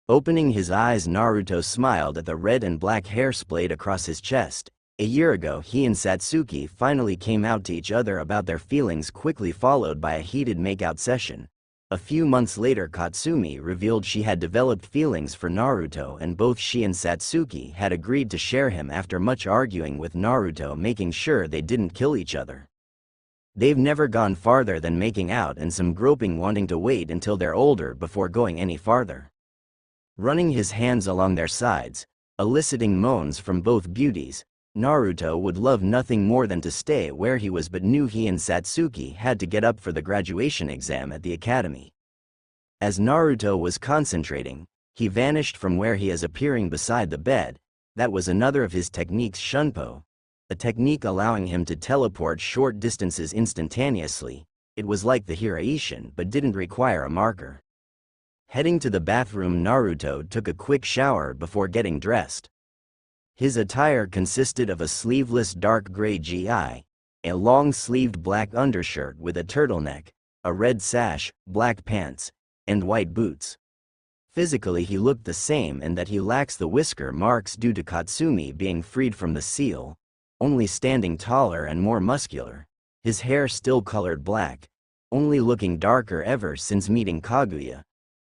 Opening his eyes, Naruto smiled at the red and black hair splayed across his chest. A year ago he and Satsuki finally came out to each other about their feelings, quickly followed by a heated makeout session. A few months later Katsumi revealed she had developed feelings for Naruto, and both she and Satsuki had agreed to share him after much arguing with Naruto, making sure they didn't kill each other. They've never gone farther than making out and some groping, wanting to wait until they're older before going any farther. Running his hands along their sides, eliciting moans from both beauties, Naruto would love nothing more than to stay where he was, but knew he and Satsuki had to get up for the graduation exam at the academy. As Naruto was concentrating, he vanished from where he is, appearing beside the bed. That was another of his techniques, Shunpo, a technique allowing him to teleport short distances instantaneously. It was like the Hiraishin but didn't require a marker. Heading to the bathroom, Naruto took a quick shower before getting dressed. His attire consisted of a sleeveless dark gray GI, a long-sleeved black undershirt with a turtleneck, a red sash, black pants, and white boots. Physically he looked the same in that he lacks the whisker marks due to Katsumi being freed from the seal, only standing taller and more muscular. His hair still colored black, only looking darker ever since meeting Kaguya,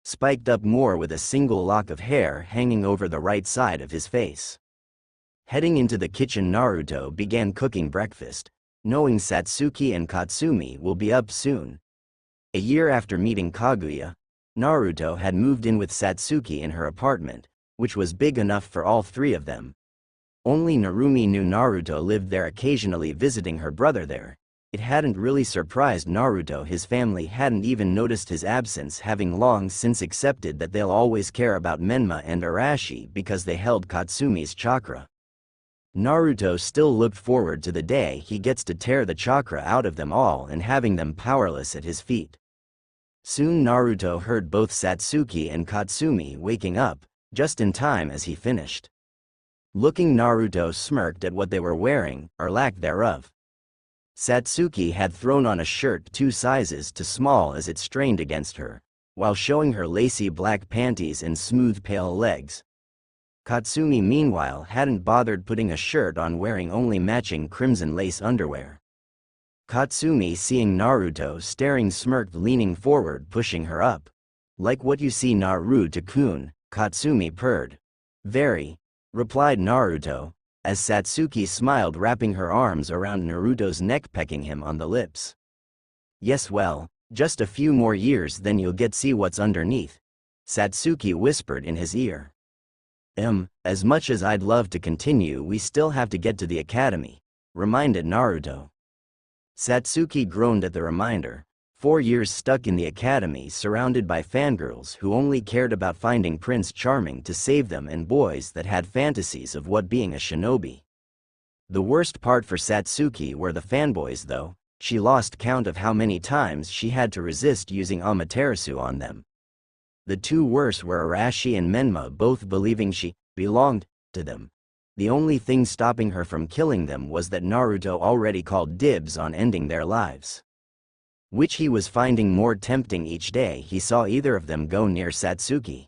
spiked up more with a single lock of hair hanging over the right side of his face. Heading into the kitchen, Naruto began cooking breakfast, knowing Satsuki and Katsumi will be up soon. A year after meeting Kaguya, Naruto had moved in with Satsuki in her apartment, which was big enough for all three of them. Only Narumi knew Naruto lived there, occasionally visiting her brother there. It hadn't really surprised Naruto. His family hadn't even noticed his absence, having long since accepted that they'll always care about Menma and Arashi because they held Katsumi's chakra. Naruto still looked forward to the day he gets to tear the chakra out of them all and having them powerless at his feet. Soon Naruto heard both Satsuki and Katsumi waking up, just in time as he finished. Looking, Naruto smirked at what they were wearing, or lack thereof. Satsuki had thrown on a shirt 2 sizes too small as it strained against her, while showing her lacy black panties and smooth pale legs. Katsumi meanwhile hadn't bothered putting a shirt on, wearing only matching crimson lace underwear. Katsumi, seeing Naruto staring, smirked, leaning forward, pushing her up. "Like what you see, Naruto-kun," Katsumi purred. "Very," replied Naruto, as Satsuki smiled, wrapping her arms around Naruto's neck, pecking him on the lips. "Yes, well, just a few more years, then you'll get see what's underneath," Satsuki whispered in his ear. As much as I'd love to continue, we still have to get to the academy," reminded Naruto. Satsuki groaned at the reminder. 4 years stuck in the academy, surrounded by fangirls who only cared about finding Prince Charming to save them, and boys that had fantasies of what being a shinobi. The worst part for Satsuki were the fanboys, though. She lost count of how many times she had to resist using Amaterasu on them. The two worst were Arashi and Menma, both believing she belonged to them. The only thing stopping her from killing them was that Naruto already called dibs on ending their lives, which he was finding more tempting each day he saw either of them go near Satsuki.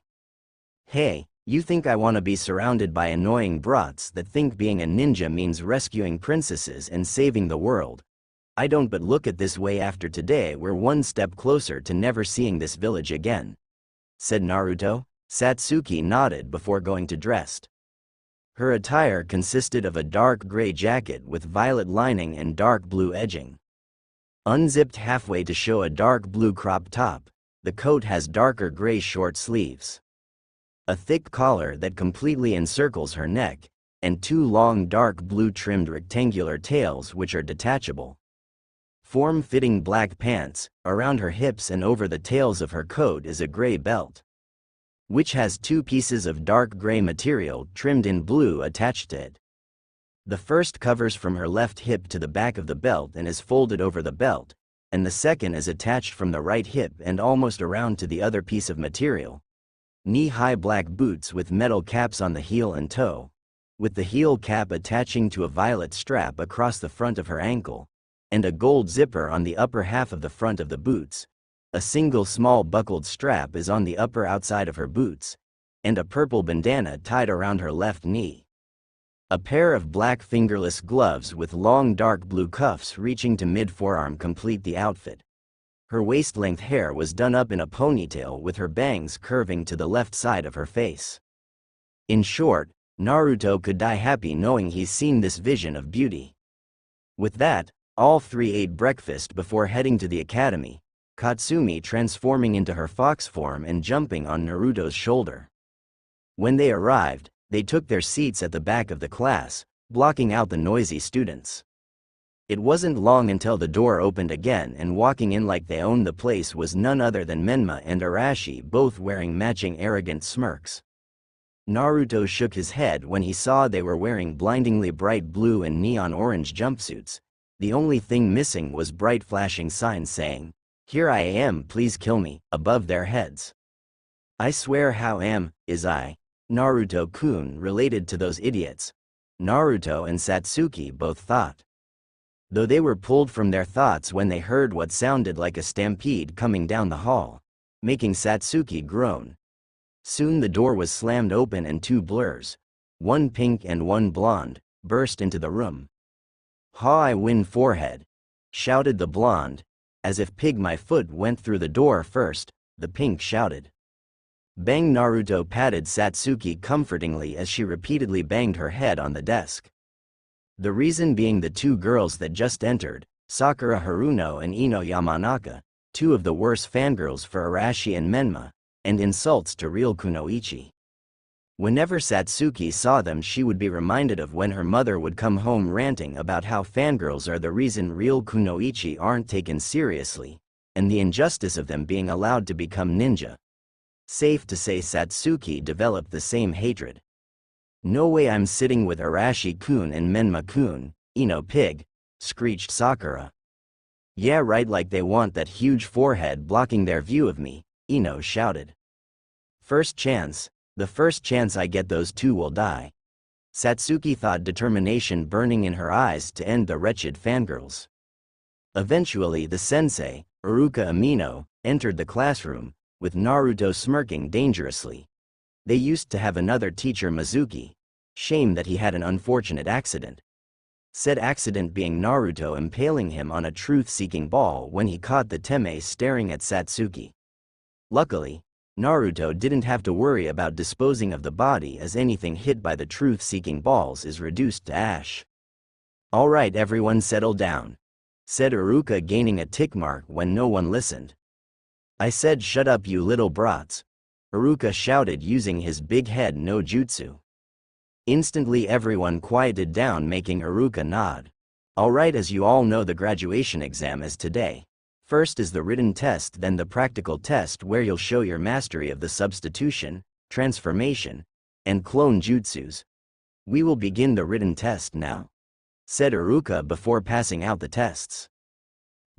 "Hey, you think I want to be surrounded by annoying brats that think being a ninja means rescuing princesses and saving the world? I don't, but look at this way, after today we're one step closer to never seeing this village again," said Naruto. Satsuki nodded before going to dress. Her attire consisted of a dark gray jacket with violet lining and dark blue edging, unzipped halfway to show a dark blue crop top. The coat has darker gray short sleeves, a thick collar that completely encircles her neck, and 2 long dark blue trimmed rectangular tails which are detachable. Form-fitting black pants. Around her hips and over the tails of her coat is a gray belt, which has 2 pieces of dark gray material trimmed in blue attached to it. The first covers from her left hip to the back of the belt and is folded over the belt, and the second is attached from the right hip and almost around to the other piece of material. Knee-high black boots with metal caps on the heel and toe, with the heel cap attaching to a violet strap across the front of her ankle, and a gold zipper on the upper half of the front of the boots. A single small buckled strap is on the upper outside of her boots, and a purple bandana tied around her left knee. A pair of black fingerless gloves with long dark blue cuffs reaching to mid-forearm complete the outfit. Her waist-length hair was done up in a ponytail with her bangs curving to the left side of her face. In short, Naruto could die happy knowing he's seen this vision of beauty. With that, all three ate breakfast before heading to the academy, Katsumi transforming into her fox form and jumping on Naruto's shoulder. When they arrived, they took their seats at the back of the class, blocking out the noisy students. It wasn't long until the door opened again, and walking in like they owned the place was none other than Menma and Arashi, both wearing matching arrogant smirks. Naruto shook his head when he saw they were wearing blindingly bright blue and neon orange jumpsuits. The only thing missing was bright flashing signs saying, "Here I am, please kill me," above their heads. "I swear, how is I, Naruto-kun, related to those idiots?" Naruto and Satsuki both thought, though they were pulled from their thoughts when they heard what sounded like a stampede coming down the hall, making Satsuki groan. Soon the door was slammed open and 2 blurs, one pink and one blonde, burst into the room. "Ha, I win forehead," shouted the blonde. "As if pig my foot went through the door first," the pink shouted. Bang! Naruto patted Satsuki comfortingly as she repeatedly banged her head on the desk. The reason being the two girls that just entered, Sakura Haruno and Ino Yamanaka, two of the worst fangirls for Arashi and Menma, and insults to real kunoichi. Whenever Satsuki saw them, she would be reminded of when her mother would come home ranting about how fangirls are the reason real kunoichi aren't taken seriously, and the injustice of them being allowed to become ninja. Safe to say Satsuki developed the same hatred. No way I'm sitting with Arashi-kun and Menma-kun, Ino pig, screeched Sakura. Yeah right, like they want that huge forehead blocking their view of me, Ino shouted. The first chance I get, those two will die. Satsuki thought, determination burning in her eyes to end the wretched fangirls. Eventually the sensei, Iruka Amino, entered the classroom, with Naruto smirking dangerously. They used to have another teacher, Mizuki. Shame that he had an unfortunate accident. Said accident being Naruto impaling him on a truth-seeking ball when he caught the teme staring at Satsuki. Luckily, Naruto didn't have to worry about disposing of the body, as anything hit by the truth-seeking balls is reduced to ash. Alright everyone, settle down, said Iruka, gaining a tick mark when no one listened. I said shut up you little brats, Iruka shouted using his big head no jutsu. Instantly everyone quieted down, making Iruka nod. Alright, as you all know, the graduation exam is today. First is the written test, then the practical test where you'll show your mastery of the substitution, transformation, and clone jutsus. We will begin the written test now, said Iruka before passing out the tests.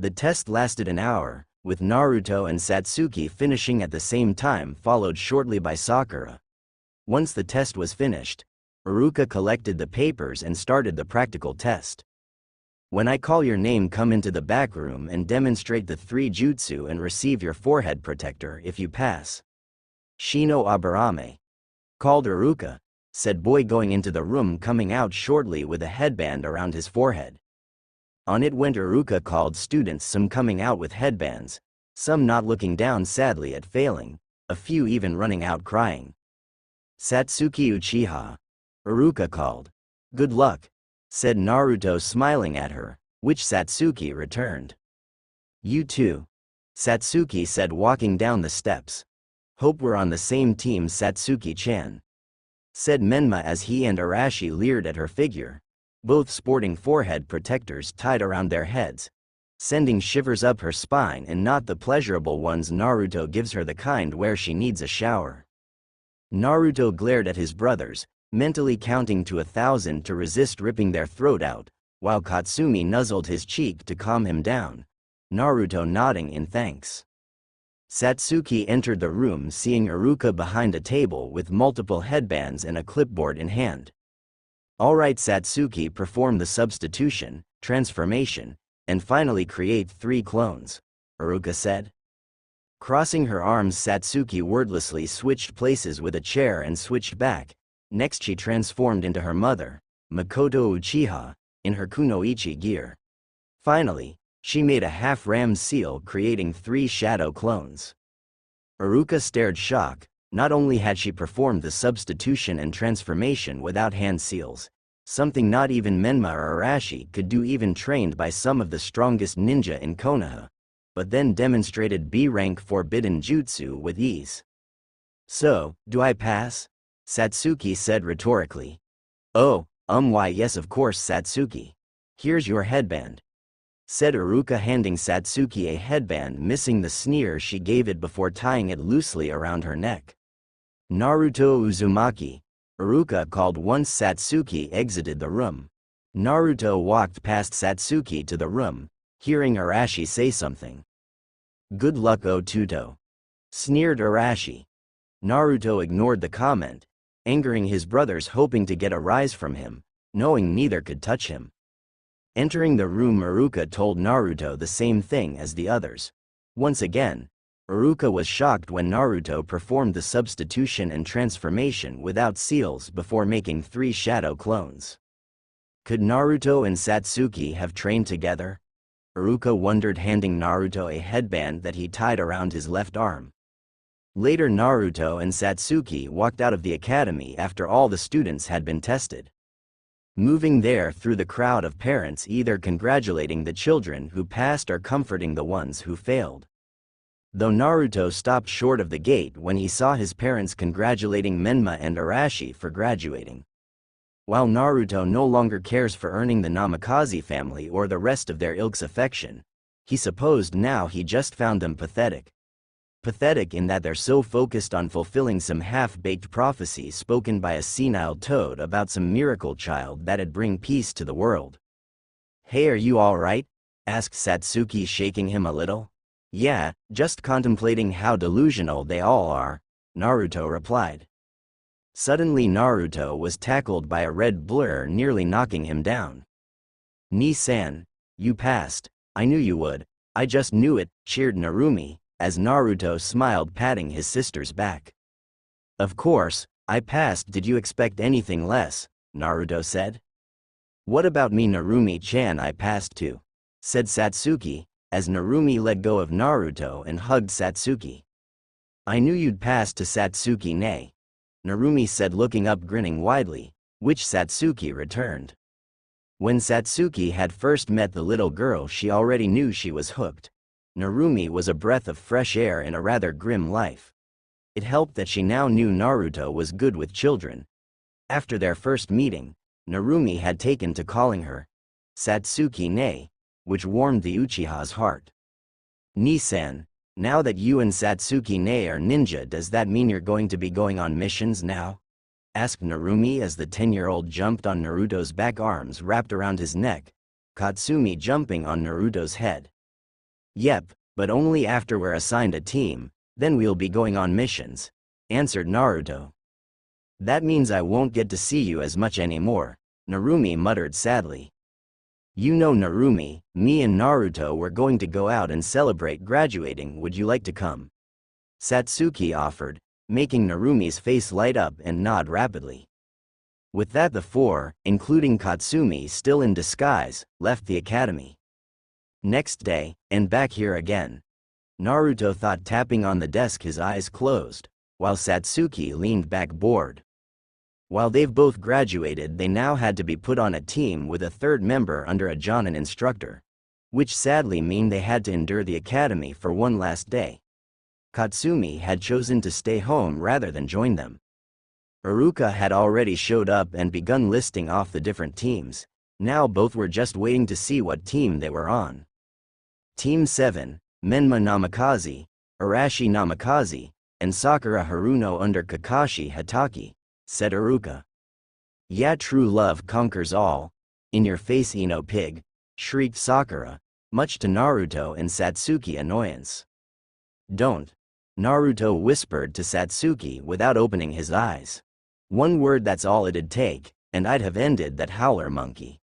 The test lasted an hour, with Naruto and Satsuki finishing at the same time, followed shortly by Sakura. Once the test was finished, Iruka collected the papers and started the practical test. When I call your name, come into the back room and demonstrate the 3 jutsu and receive your forehead protector if you pass. Shino Aburame, called Iruka, said boy going into the room, coming out shortly with a headband around his forehead. On it went Iruka, called students, some coming out with headbands, some not, looking down sadly at failing, a few even running out crying. Satsuki Uchiha, Iruka called. Good luck, said Naruto smiling at her, which Satsuki returned. You too, Satsuki said walking down the steps. Hope we're on the same team, Satsuki-chan, said Menma as he and Arashi leered at her figure, both sporting forehead protectors tied around their heads, sending shivers up her spine, and not the pleasurable ones Naruto gives her, the kind where she needs a shower. Naruto glared at his brothers, mentally counting to 1,000 to resist ripping their throat out, while Katsumi nuzzled his cheek to calm him down, Naruto nodding in thanks. Satsuki entered the room, seeing Iruka behind a table with multiple headbands and a clipboard in hand. Alright Satsuki, perform the substitution, transformation, and finally create 3 clones, Iruka said. Crossing her arms, Satsuki wordlessly switched places with a chair and switched back. Next she transformed into her mother, Makoto Uchiha, in her kunoichi gear. Finally, she made a half-ram seal, creating 3 shadow clones. Iruka stared shock. Not only had she performed the substitution and transformation without hand seals, something not even Menma or Arashi could do, even trained by some of the strongest ninja in Konoha, but then demonstrated B-rank forbidden jutsu with ease. So, do I pass? Satsuki said rhetorically. Oh, why yes of course Satsuki. Here's your headband, said Iruka, handing Satsuki a headband, missing the sneer she gave it before tying it loosely around her neck. Naruto Uzumaki, Iruka called once Satsuki exited the room. Naruto walked past Satsuki to the room, hearing Arashi say something. Good luck Otuto, sneered Arashi. Naruto ignored the comment, angering his brothers, hoping to get a rise from him, knowing neither could touch him. Entering the room, Iruka told Naruto the same thing as the others. Once again, Iruka was shocked when Naruto performed the substitution and transformation without seals before making 3 shadow clones. Could Naruto and Satsuki have trained together? Iruka wondered, handing Naruto a headband that he tied around his left arm. Later, Naruto and Satsuki walked out of the academy after all the students had been tested. Moving there through the crowd of parents either congratulating the children who passed or comforting the ones who failed. Though Naruto stopped short of the gate when he saw his parents congratulating Menma and Arashi for graduating. While Naruto no longer cares for earning the Namikaze family or the rest of their ilk's affection, he supposed now he just found them pathetic. Pathetic in that they're so focused on fulfilling some half-baked prophecy spoken by a senile toad about some miracle child that'd bring peace to the world. "Hey, are you alright?" asked Satsuki, shaking him a little. "Yeah, just contemplating how delusional they all are," Naruto replied. Suddenly Naruto was tackled by a red blur, nearly knocking him down. "Ni-san, you passed. I knew you would. I just knew it," cheered Narumi, as Naruto smiled, patting his sister's back. "Of course, I passed. Did you expect anything less?" Naruto said. "What about me, Narumi-chan? I passed too," said Satsuki, as Narumi let go of Naruto and hugged Satsuki. "I knew you'd pass to Satsuki-ne," Narumi said, looking up grinning widely, which Satsuki returned. When Satsuki had first met the little girl, she already knew she was hooked. Narumi was a breath of fresh air in a rather grim life. It helped that she now knew Naruto was good with children. After their first meeting, Narumi had taken to calling her Satsuki-ne, which warmed the Uchiha's heart. "Ni-san, now that you and Satsuki-ne are ninja, does that mean you're going to be going on missions now?" asked Narumi as the 10-year-old jumped on Naruto's back, arms wrapped around his neck, Katsumi jumping on Naruto's head. "Yep, but only after we're assigned a team, then we'll be going on missions," answered Naruto. "That means I won't get to see you as much anymore," Narumi muttered sadly. "You know, Narumi, me and Naruto were going to go out and celebrate graduating. Would you like to come?" Satsuki offered, making Narumi's face light up and nod rapidly. With that, the four, including Katsumi still in disguise, left the academy. Next day, and back here again. Naruto thought, tapping on the desk, his eyes closed, while Satsuki leaned back bored. While they've both graduated, they now had to be put on a team with a third member under a Jonin instructor, which sadly mean they had to endure the academy for one last day. Katsumi had chosen to stay home rather than join them. Iruka had already showed up and begun listing off the different teams. Now both were just waiting to see what team they were on. Team 7, Menma Namikaze, Arashi Namikaze, and Sakura Haruno under Kakashi Hatake, said Iruka. "Yeah, true love conquers all. In your face, Ino pig," shrieked Sakura, much to Naruto and Satsuki annoyance. "Don't," Naruto whispered to Satsuki without opening his eyes. "One word, that's all it'd take, and I'd have ended that howler monkey,"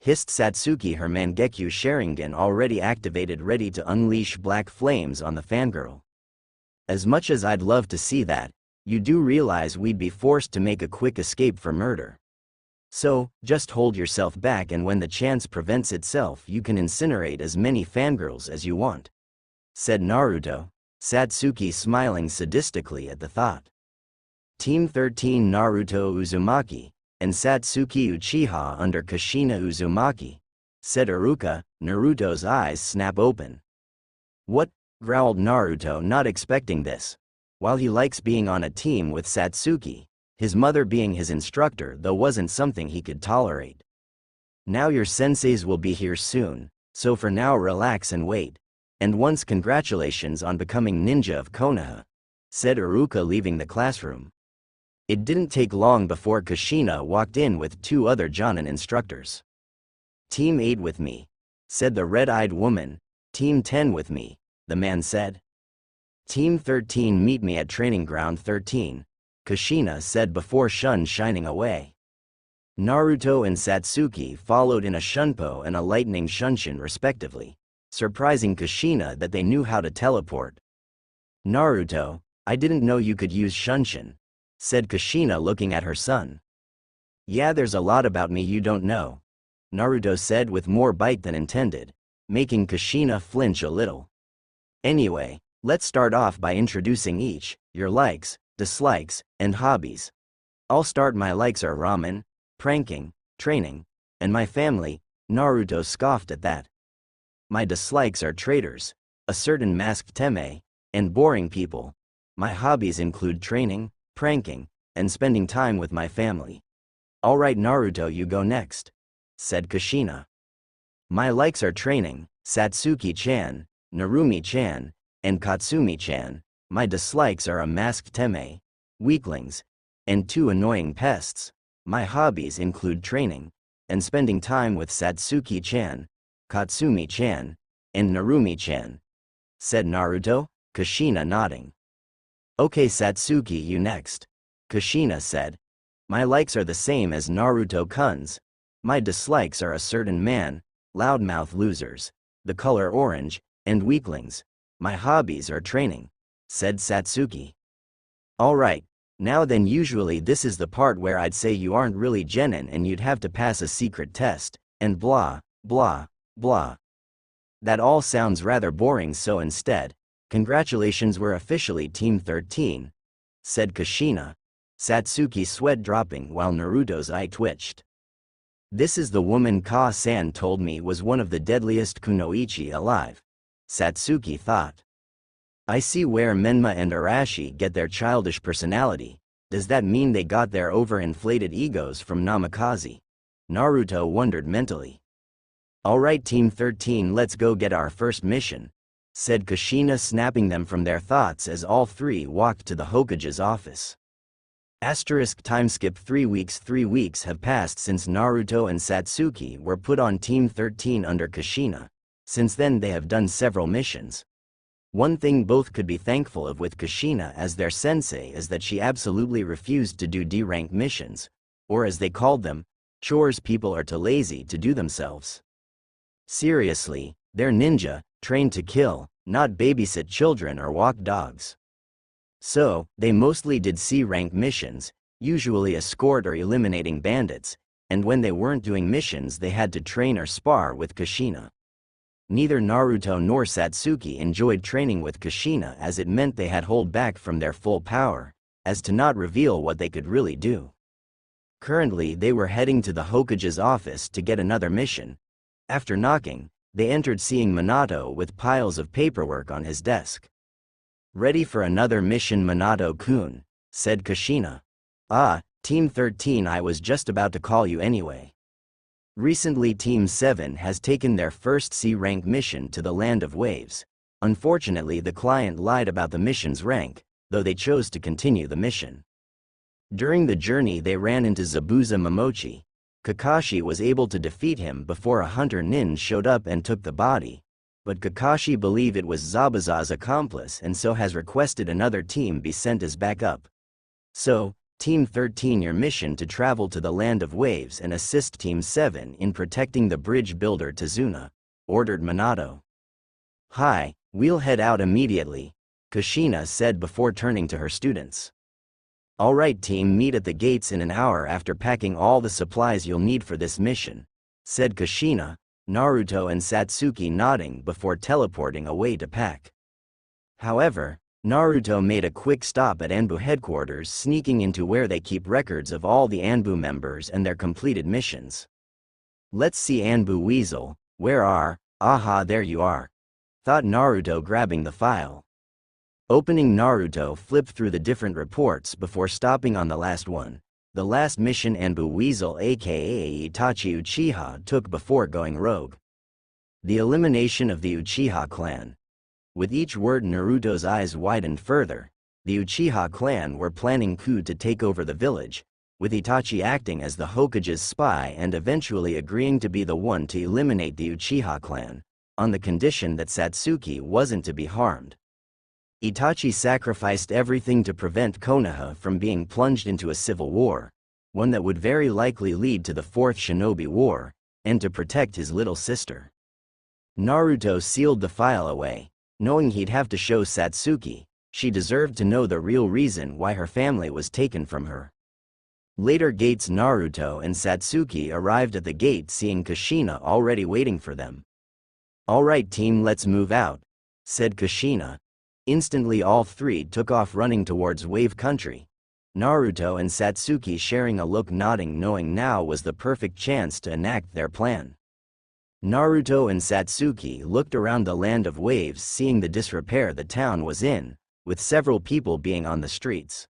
hissed Satsuki, her Mangekyo Sharingan already activated, ready to unleash black flames on the fangirl. "As much as I'd love to see that, you do realize we'd be forced to make a quick escape for murder. So, just hold yourself back, and when the chance presents itself, you can incinerate as many fangirls as you want," said Naruto, Satsuki smiling sadistically at the thought. Team 13, Naruto Uzumaki, and Satsuki Uchiha under Kushina Uzumaki, said Iruka. Naruto's eyes snap open. "What?" growled Naruto, not expecting this. While he likes being on a team with Satsuki, his mother being his instructor though wasn't something he could tolerate. "Now your senseis will be here soon, so for now relax and wait. And once congratulations on becoming ninja of Konoha," said Iruka, leaving the classroom. It didn't take long before Kushina walked in with two other Jonin instructors. "Team 8 with me," said the red-eyed woman. "Team 10 with me," the man said. "Team 13 meet me at training ground 13, Kushina said before shining away. Naruto and Satsuki followed in a shunpo and a lightning shunshin respectively, surprising Kushina that they knew how to teleport. "Naruto, I didn't know you could use shunshin," said Kushina, looking at her son. "Yeah, there's a lot about me you don't know," Naruto said with more bite than intended, making Kushina flinch a little. "Anyway, let's start off by introducing each," your likes, dislikes, and hobbies. I'll start. My likes are ramen, pranking, training, and my family. Naruto scoffed at that. My dislikes are traitors, a certain masked teme, and boring people. My hobbies include training, pranking, and spending time with my family. Alright Naruto, you go next, said Kushina. My likes are training, Satsuki-chan, Narumi-chan, and Katsumi-chan. My dislikes are a masked teme, weaklings, and two annoying pests. My hobbies include training, and spending time with Satsuki-chan, Katsumi-chan, and Narumi-chan, said Naruto, Kushina nodding. Okay Satsuki, you next, Kushina said. My likes are the same as Naruto-kun's. My dislikes are a certain man, loudmouth losers, the color orange, and weaklings. My hobbies are training, said Satsuki. Alright, now then, usually this is the part where I'd say you aren't really genin and you'd have to pass a secret test, and blah, blah, blah. That all sounds rather boring, so instead, congratulations, we're officially Team 13, said Kushina, Satsuki sweat dropping while Naruto's eye twitched. This is the woman Ka-san told me was one of the deadliest kunoichi alive, Satsuki thought. I see where Menma and Arashi get their childish personality. Does that mean they got their overinflated egos from Namikaze? Naruto wondered mentally. Alright Team 13, let's go get our first mission, said Kushina, snapping them from their thoughts as all three walked to the Hokage's office. Timeskip 3 weeks. 3 weeks have passed since Naruto and Satsuki were put on Team 13 under Kushina. Since then they have done several missions. One thing both could be thankful of with Kushina as their sensei is that she absolutely refused to do D-rank missions, or as they called them, chores people are too lazy to do themselves. Seriously, they're ninja, trained to kill, not babysit children or walk dogs. So, they mostly did C-rank missions, usually escort or eliminating bandits, and when they weren't doing missions they had to train or spar with Kushina. Neither Naruto nor Satsuki enjoyed training with Kushina as it meant they had hold back from their full power, as to not reveal what they could really do. Currently they were heading to the Hokage's office to get another mission. After knocking, they entered seeing Minato with piles of paperwork on his desk. Ready for another mission, Minato-kun, said Kushina. Ah, Team 13, I was just about to call you anyway. Recently Team 7 has taken their first C-rank mission to the Land of Waves. Unfortunately the client lied about the mission's rank, though they chose to continue the mission. During the journey they ran into Zabuza Momochi. Kakashi was able to defeat him before a hunter nin showed up and took the body, but Kakashi believed it was Zabuza's accomplice and so has requested another team be sent as backup. So, Team 13, your mission to travel to the Land of Waves and assist Team 7 in protecting the bridge builder Tazuna, ordered Minato. Hi, we'll head out immediately, Kushina said before turning to her students. Alright team, meet at the gates in an hour after packing all the supplies you'll need for this mission, said Kushina, Naruto and Satsuki nodding before teleporting away to pack. However, Naruto made a quick stop at Anbu headquarters, sneaking into where they keep records of all the Anbu members and their completed missions. Let's see Anbu Weasel, where are, aha there you are, thought Naruto, grabbing the file. Opening, Naruto flipped through the different reports before stopping on the last one, the last mission Anbu Weasel aka Itachi Uchiha took before going rogue. The elimination of the Uchiha clan. With each word Naruto's eyes widened further. The Uchiha clan were planning coup to take over the village, with Itachi acting as the Hokage's spy and eventually agreeing to be the one to eliminate the Uchiha clan, on the condition that Satsuki wasn't to be harmed. Itachi sacrificed everything to prevent Konoha from being plunged into a civil war, one that would very likely lead to the Fourth Shinobi War, and to protect his little sister. Naruto sealed the file away, knowing he'd have to show Satsuki she deserved to know the real reason why her family was taken from her. Later gates, Naruto and Satsuki arrived at the gate, seeing Kushina already waiting for them. Alright team, let's move out, said Kushina, Instantly all three took off running towards Wave Country. Naruto and Satsuki sharing a look, nodding, knowing now was the perfect chance to enact their plan. Naruto and Satsuki looked around the land of waves, seeing the disrepair the town was in, with several people being on the streets.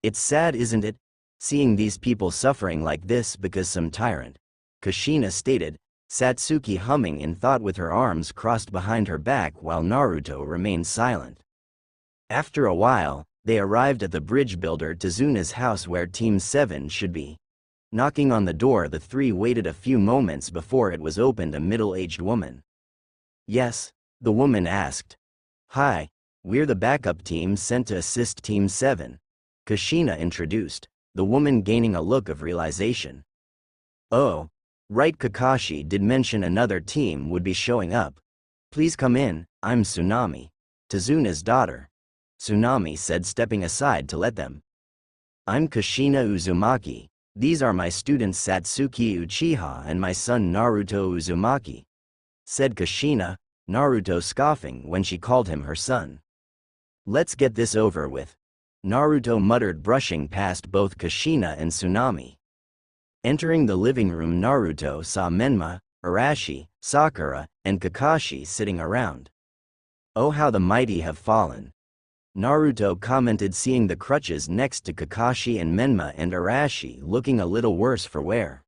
It's sad, isn't it? Seeing these people suffering like this because some tyrant, Kushina stated, Satsuki humming in thought with her arms crossed behind her back while Naruto remained silent. After a while, they arrived at the bridge builder Tazuna's house where Team 7 should be. Knocking on the door, the three waited a few moments before it was opened. A middle-aged woman. Yes, the woman asked. Hi, we're the backup team sent to assist Team 7. Kushina introduced, the woman gaining a look of realization. Oh, right, Kakashi did mention another team would be showing up. Please come in, I'm Tsunami, Tazuna's daughter. Tsunami said, stepping aside to let them. I'm Kushina Uzumaki. These are my students Satsuki Uchiha and my son Naruto Uzumaki, said Kushina, Naruto scoffing when she called him her son. Let's get this over with, Naruto muttered, brushing past both Kushina and Tsunami. Entering the living room, Naruto saw Menma, Arashi, Sakura, and Kakashi sitting around. Oh, how the mighty have fallen, Naruto commented, seeing the crutches next to Kakashi and Menma and Arashi looking a little worse for wear.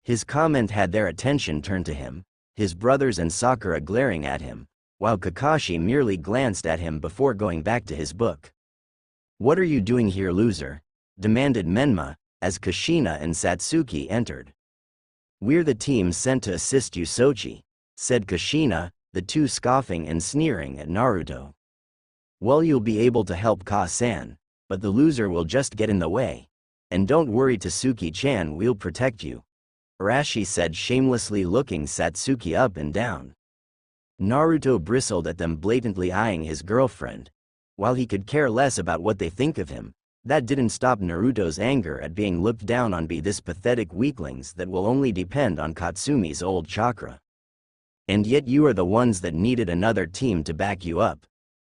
His comment had their attention turned to him, his brothers and Sakura glaring at him, while Kakashi merely glanced at him before going back to his book. What are you doing here, loser? Demanded Menma, as Kushina and Satsuki entered. We're the team sent to assist you, Sochi, said Kushina, the two scoffing and sneering at Naruto. Well, you'll be able to help Ka-san, but the loser will just get in the way. And don't worry, Tasuki-chan, we'll protect you, Arashi said, shamelessly looking Satsuki up and down. Naruto bristled at them, blatantly eyeing his girlfriend. While he could care less about what they think of him, that didn't stop Naruto's anger at being looked down on by this pathetic weaklings that will only depend on Katsumi's old chakra. And yet you are the ones that needed another team to back you up.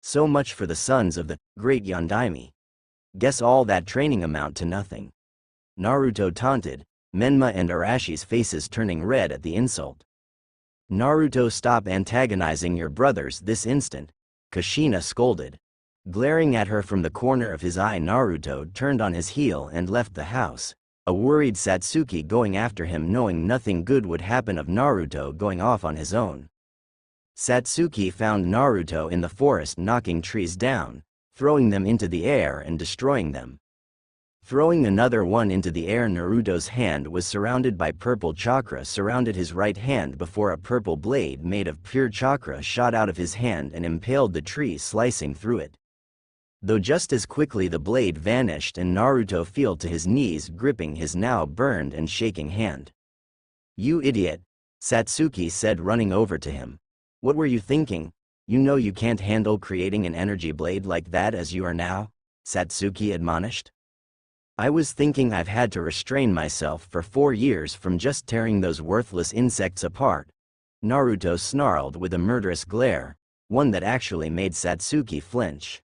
So much for the sons of the great Yondaime. Guess all that training amount to nothing, Naruto taunted, Menma and Arashi's faces turning red at the insult. Naruto, stop antagonizing your brothers this instant, Kushina scolded. Glaring at her from the corner of his eye, Naruto turned on his heel and left the house, a worried Satsuki going after him, knowing nothing good would happen of Naruto going off on his own. Satsuki found Naruto in the forest, knocking trees down, throwing them into the air and destroying them. Throwing another one into the air, Naruto's hand was surrounded by purple chakra, surrounded his right hand before a purple blade made of pure chakra shot out of his hand and impaled the tree, slicing through it. Though just as quickly the blade vanished and Naruto fell to his knees, gripping his now burned and shaking hand. You idiot, Satsuki said, running over to him. What were you thinking? You know you can't handle creating an energy blade like that as you are now, Satsuki admonished. I was thinking I've had to restrain myself for 4 years from just tearing those worthless insects apart, Naruto snarled with a murderous glare, one that actually made Satsuki flinch.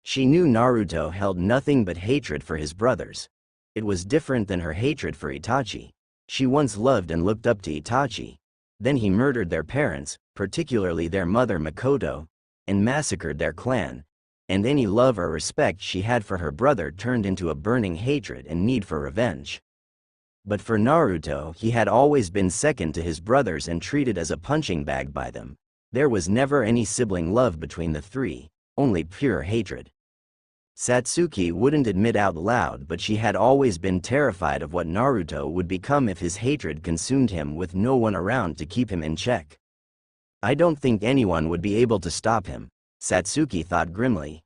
She knew Naruto held nothing but hatred for his brothers. It was different than her hatred for Itachi. She once loved and looked up to Itachi. Then he murdered their parents, particularly their mother Makoto, and massacred their clan, and any love or respect she had for her brother turned into a burning hatred and need for revenge. But for Naruto, he had always been second to his brothers and treated as a punching bag by them. There was never any sibling love between the three, only pure hatred. Satsuki wouldn't admit out loud, but she had always been terrified of what Naruto would become if his hatred consumed him with no one around to keep him in check. I don't think anyone would be able to stop him, Satsuki thought grimly.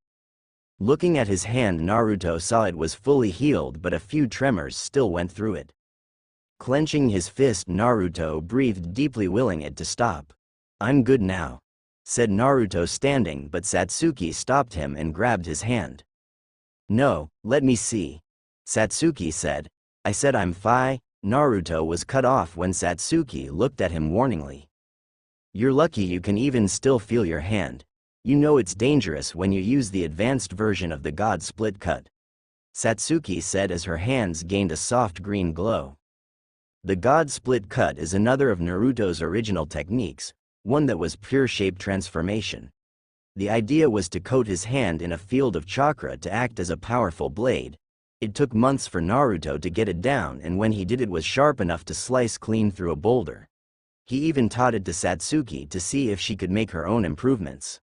Looking at his hand, Naruto saw it was fully healed, but a few tremors still went through it. Clenching his fist, Naruto breathed deeply, willing it to stop. I'm good now, said Naruto, standing, but Satsuki stopped him and grabbed his hand. No, let me see, Satsuki said. I said I'm fine. Naruto was cut off when Satsuki looked at him warningly. You're lucky you can even still feel your hand. You know it's dangerous when you use the advanced version of the God Split Cut," Satsuki said as her hands gained a soft green glow. The God Split Cut is another of Naruto's original techniques, one that was pure shape transformation. The idea was to coat his hand in a field of chakra to act as a powerful blade. It took months for Naruto to get it down, and when he did, it was sharp enough to slice clean through a boulder. He even taught it to Satsuki to see if she could make her own improvements.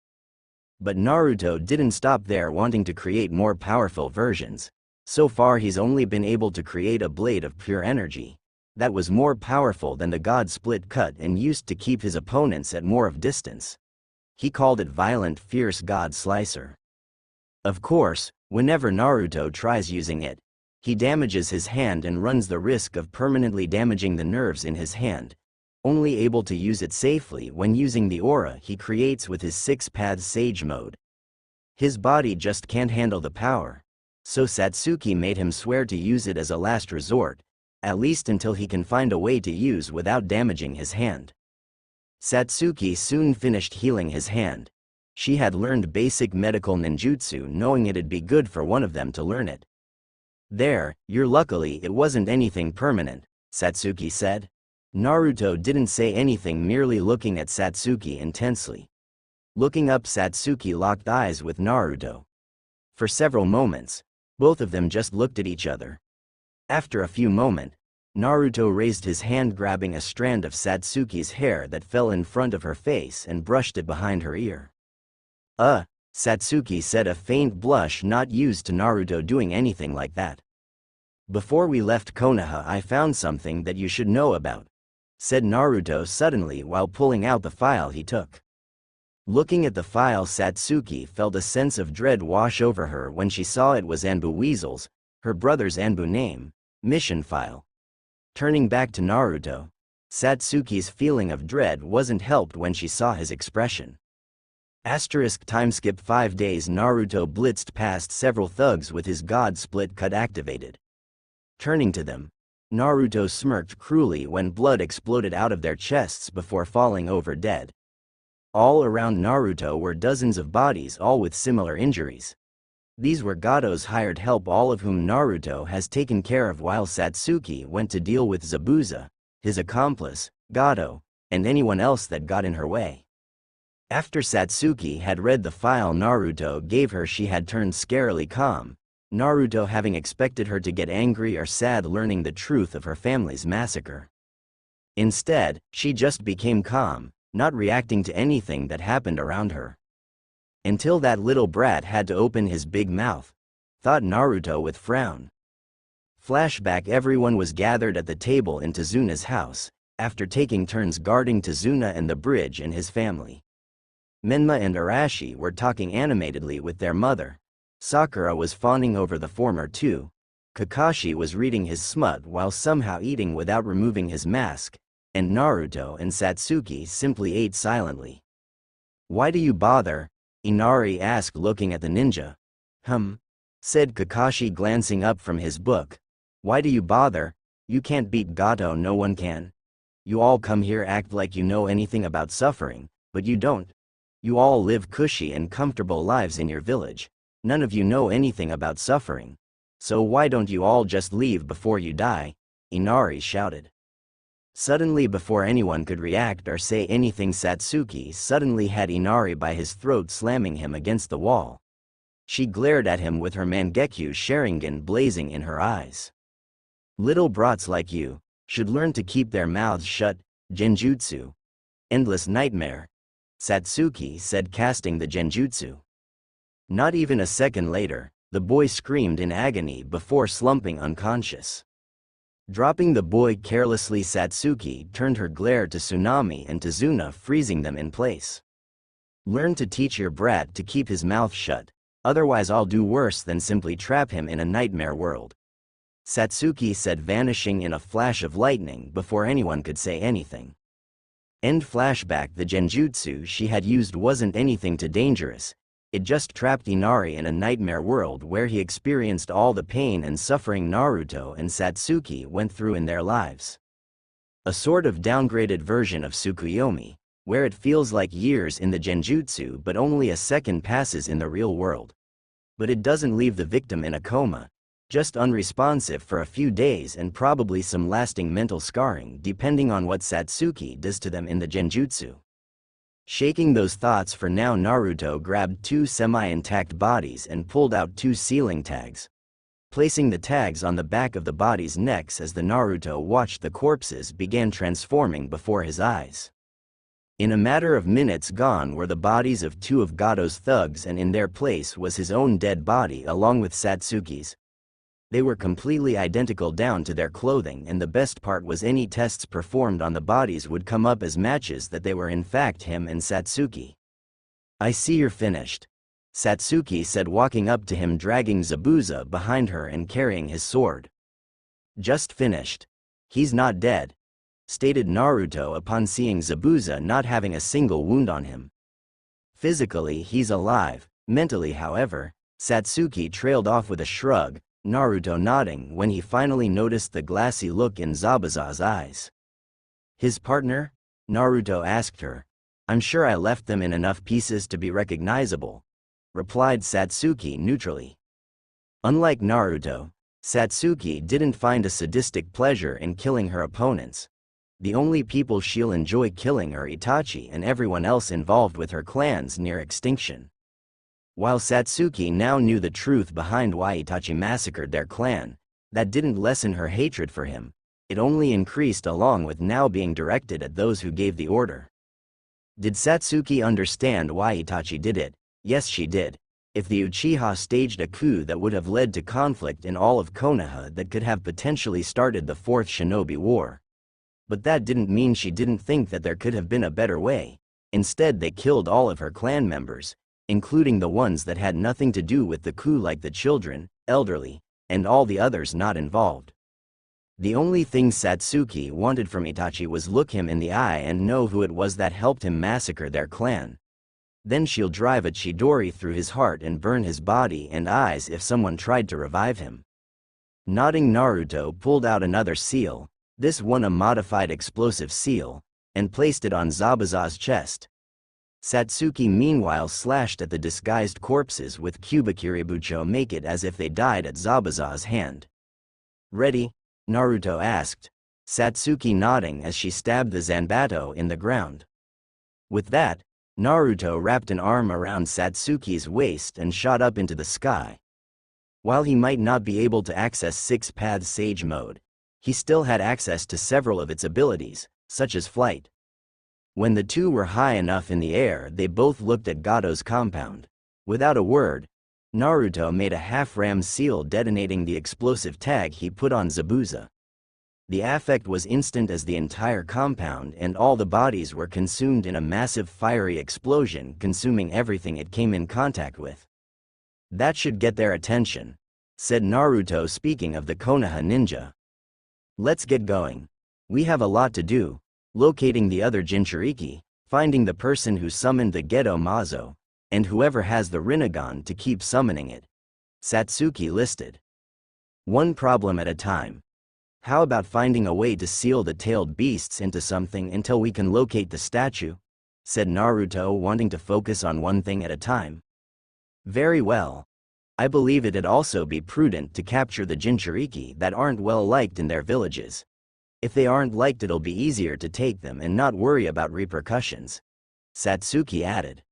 But Naruto didn't stop there, wanting to create more powerful versions. So far he's only been able to create a blade of pure energy that was more powerful than the God Split Cut and used to keep his opponents at more of distance. He called it Violent Fierce God Slicer. Of course, whenever Naruto tries using it, he damages his hand and runs the risk of permanently damaging the nerves in his hand, only able to use it safely when using the aura he creates with his 6-path Sage mode. His body just can't handle the power, so Satsuki made him swear to use it as a last resort, at least until he can find a way to use without damaging his hand. Satsuki soon finished healing his hand. She had learned basic medical ninjutsu, knowing it'd be good for one of them to learn it. "There, you're luckily it wasn't anything permanent," Satsuki said. Naruto didn't say anything, merely looking at Satsuki intensely. Looking up, Satsuki locked eyes with Naruto. For several moments, both of them just looked at each other. After a few moments, Naruto raised his hand, grabbing a strand of Satsuki's hair that fell in front of her face and brushed it behind her ear. Satsuki said, a faint blush not used to Naruto doing anything like that. "Before we left Konoha, I found something that you should know about," said Naruto suddenly while pulling out the file he took. Looking at the file, Satsuki felt a sense of dread wash over her when she saw it was Anbu Weasel's, her brother's Anbu name, mission file. Turning back to Naruto, Satsuki's feeling of dread wasn't helped when she saw his expression. Timeskip 5 days. Naruto blitzed past several thugs with his God Split Cut activated. Turning to them, Naruto smirked cruelly when blood exploded out of their chests before falling over dead. All around Naruto were dozens of bodies, all with similar injuries. These were Gado's hired help, all of whom Naruto has taken care of, while Satsuki went to deal with Zabuza, his accomplice, Gado, and anyone else that got in her way. After Satsuki had read the file Naruto gave her, she had turned scarily calm, Naruto having expected her to get angry or sad learning the truth of her family's massacre. Instead, she just became calm, not reacting to anything that happened around her. Until that little brat had to open his big mouth, thought Naruto with frown. Flashback: everyone was gathered at the table in Tezuna's house, after taking turns guarding Tezuna and the bridge and his family. Menma and Arashi were talking animatedly with their mother. Sakura was fawning over the former two. Kakashi was reading his smut while somehow eating without removing his mask, and Naruto and Satsuki simply ate silently. "Why do you bother?" Inari asked, looking at the ninja. Said Kakashi, glancing up from his book. "Why do you bother? You can't beat Gato, no one can. You all come here, act like you know anything about suffering, but you don't. You all live cushy and comfortable lives in your village. None of you know anything about suffering. So why don't you all just leave before you die?" Inari shouted. Suddenly, before anyone could react or say anything, Satsuki suddenly had Inari by his throat, slamming him against the wall. She glared at him with her Mangekyo Sharingan blazing in her eyes. "Little brats like you should learn to keep their mouths shut, Genjutsu. Endless nightmare," Satsuki said, casting the Genjutsu. Not even a second later, the boy screamed in agony before slumping unconscious. Dropping the boy carelessly, Satsuki turned her glare to Tsunami and Tezuna, freezing them in place. "Learn to teach your brat to keep his mouth shut, otherwise I'll do worse than simply trap him in a nightmare world," Satsuki said, vanishing in a flash of lightning before anyone could say anything. End flashback: the Genjutsu she had used wasn't anything too dangerous. It just trapped Inari in a nightmare world where he experienced all the pain and suffering Naruto and Satsuki went through in their lives. A sort of downgraded version of Tsukuyomi. where it feels like years in the genjutsu but only a second passes in the real world. But it doesn't leave the victim in a coma, just unresponsive for a few days and probably some lasting mental scarring depending on what Satsuki does to them in the genjutsu. Shaking those thoughts for now, Naruto grabbed 2 semi-intact bodies and pulled out 2 sealing tags, placing the tags on the back of the bodies' necks as the Naruto watched the corpses began transforming before his eyes. In a matter of minutes, gone were the bodies of 2 of Gado's thugs, and in their place was his own dead body along with Satsuki's. They were completely identical down to their clothing, and the best part was any tests performed on the bodies would come up as matches that they were in fact him and Satsuki. "I see you're finished," Satsuki said, walking up to him dragging Zabuza behind her and carrying his sword. "Just finished. He's not dead," stated Naruto upon seeing Zabuza not having a single wound on him. "Physically he's alive, mentally however," Satsuki trailed off with a shrug, Naruto nodding when he finally noticed the glassy look in Zabuza's eyes. "His partner?" Naruto asked her. "I'm sure I left them in enough pieces to be recognizable," replied Satsuki neutrally. Unlike Naruto, Satsuki didn't find a sadistic pleasure in killing her opponents. The only people she'll enjoy killing are Itachi and everyone else involved with her clan's near extinction. While Satsuki now knew the truth behind why Itachi massacred their clan, that didn't lessen her hatred for him, it only increased along with now being directed at those who gave the order. Did Satsuki understand why Itachi did it? Yes, she did. If the Uchiha staged a coup that would have led to conflict in all of Konoha that could have potentially started the Fourth Shinobi War. But that didn't mean she didn't think that there could have been a better way. Instead, they killed all of her clan members, including the ones that had nothing to do with the coup, like the children, elderly, and all the others not involved. The only thing Satsuki wanted from Itachi was look him in the eye and know who it was that helped him massacre their clan. Then she'll drive a chidori through his heart and burn his body and eyes if someone tried to revive him. Nodding, Naruto pulled out another seal, this one a modified explosive seal, and placed it on Zabuza's chest. Satsuki meanwhile slashed at the disguised corpses with Kubikiribucho, make it as if they died at Zabuza's hand. "Ready?" Naruto asked, Satsuki nodding as she stabbed the Zanbato in the ground. With that, Naruto wrapped an arm around Satsuki's waist and shot up into the sky. While he might not be able to access Six-Path Sage Mode, he still had access to several of its abilities, such as flight. When the two were high enough in the air, they both looked at Gado's compound. Without a word, Naruto made a half-ram seal, detonating the explosive tag he put on Zabuza. The effect was instant as the entire compound and all the bodies were consumed in a massive fiery explosion, consuming everything it came in contact with. "That should get their attention," said Naruto, speaking of the Konoha ninja. "Let's get going. We have a lot to do. Locating the other Jinchuriki, finding the person who summoned the Gedo Mazo, and whoever has the Rinnegan to keep summoning it," Satsuki listed. "One problem at a time. How about finding a way to seal the tailed beasts into something until we can locate the statue?" said Naruto, wanting to focus on one thing at a time. "Very well. I believe it'd also be prudent to capture the Jinchuriki that aren't well liked in their villages. If they aren't liked, it'll be easier to take them and not worry about repercussions," Satsuki added.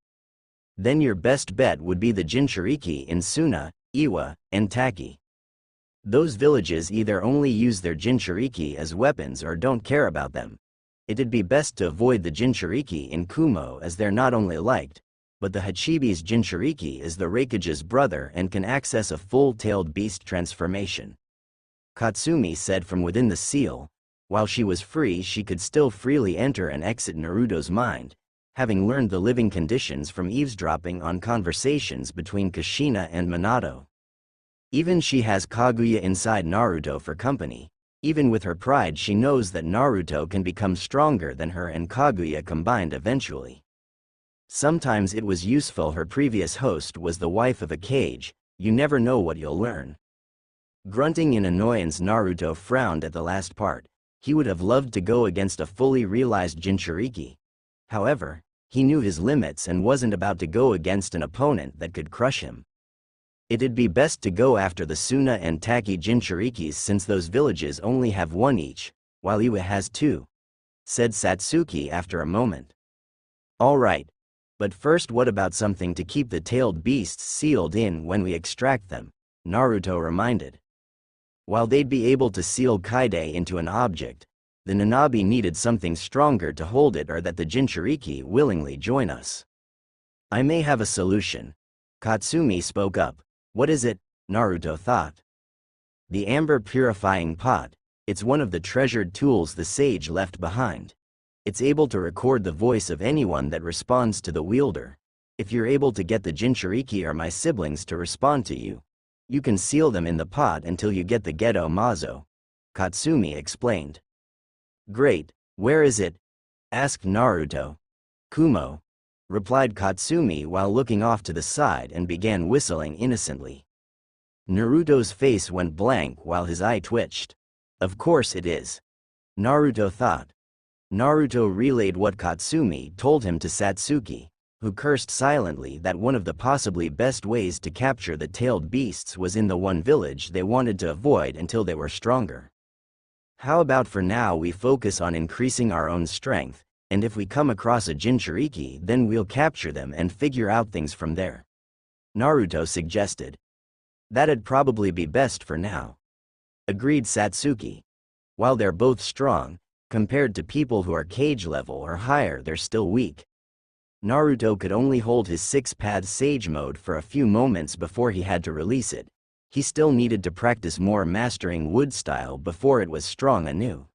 "Then your best bet would be the Jinchuriki in Suna, Iwa, and Taki. Those villages either only use their Jinchuriki as weapons or don't care about them. It'd be best to avoid the Jinchuriki in Kumo, as they're not only liked, but the Hachibi's Jinchuriki is the Raikage's brother and can access a full-tailed beast transformation," Katsumi said from within the seal. While she was free, she could still freely enter and exit Naruto's mind, having learned the living conditions from eavesdropping on conversations between Kushina and Minato. Even she has Kaguya inside Naruto for company. Even with her pride, she knows that Naruto can become stronger than her and Kaguya combined eventually. Sometimes it was useful. Her previous host was the wife of a Kage. You never know what you'll learn. Grunting in annoyance, Naruto frowned at the last part. He would have loved to go against a fully realized Jinchuriki. However, he knew his limits and wasn't about to go against an opponent that could crush him. It'd be best to go after the Suna and Taki Jinchurikis since those villages only have one each, while Iwa has two, said Satsuki after a moment. Alright. But first, what about something to keep the tailed beasts sealed in when we extract them? Naruto reminded. While they'd be able to seal Kaide into an object, the Nanabi needed something stronger to hold it, or that the Jinchuriki willingly join us. I may have a solution. Katsumi spoke up. What is it? Naruto thought. The amber purifying pot. It's one of the treasured tools the sage left behind. It's able to record the voice of anyone that responds to the wielder. If you're able to get the Jinchuriki or my siblings to respond to you, you can seal them in the pot until you get the Gedo Mazo. Katsumi explained. Great, where is it? Asked Naruto. Kumo, replied Katsumi while looking off to the side and began whistling innocently. Naruto's face went blank while his eye twitched. Of course it is. Naruto thought. Naruto relayed what Katsumi told him to Satsuki, who cursed silently that one of the possibly best ways to capture the tailed beasts was in the one village they wanted to avoid until they were stronger. How about for now we focus on increasing our own strength, and if we come across a Jinchuriki then we'll capture them and figure out things from there. Naruto suggested. That'd probably be best for now. Agreed Satsuki. While they're both strong, compared to people who are cage level or higher they're still weak. Naruto could only hold his six-path sage mode for a few moments before he had to release it. He still needed to practice more mastering wood style before it was strong anew.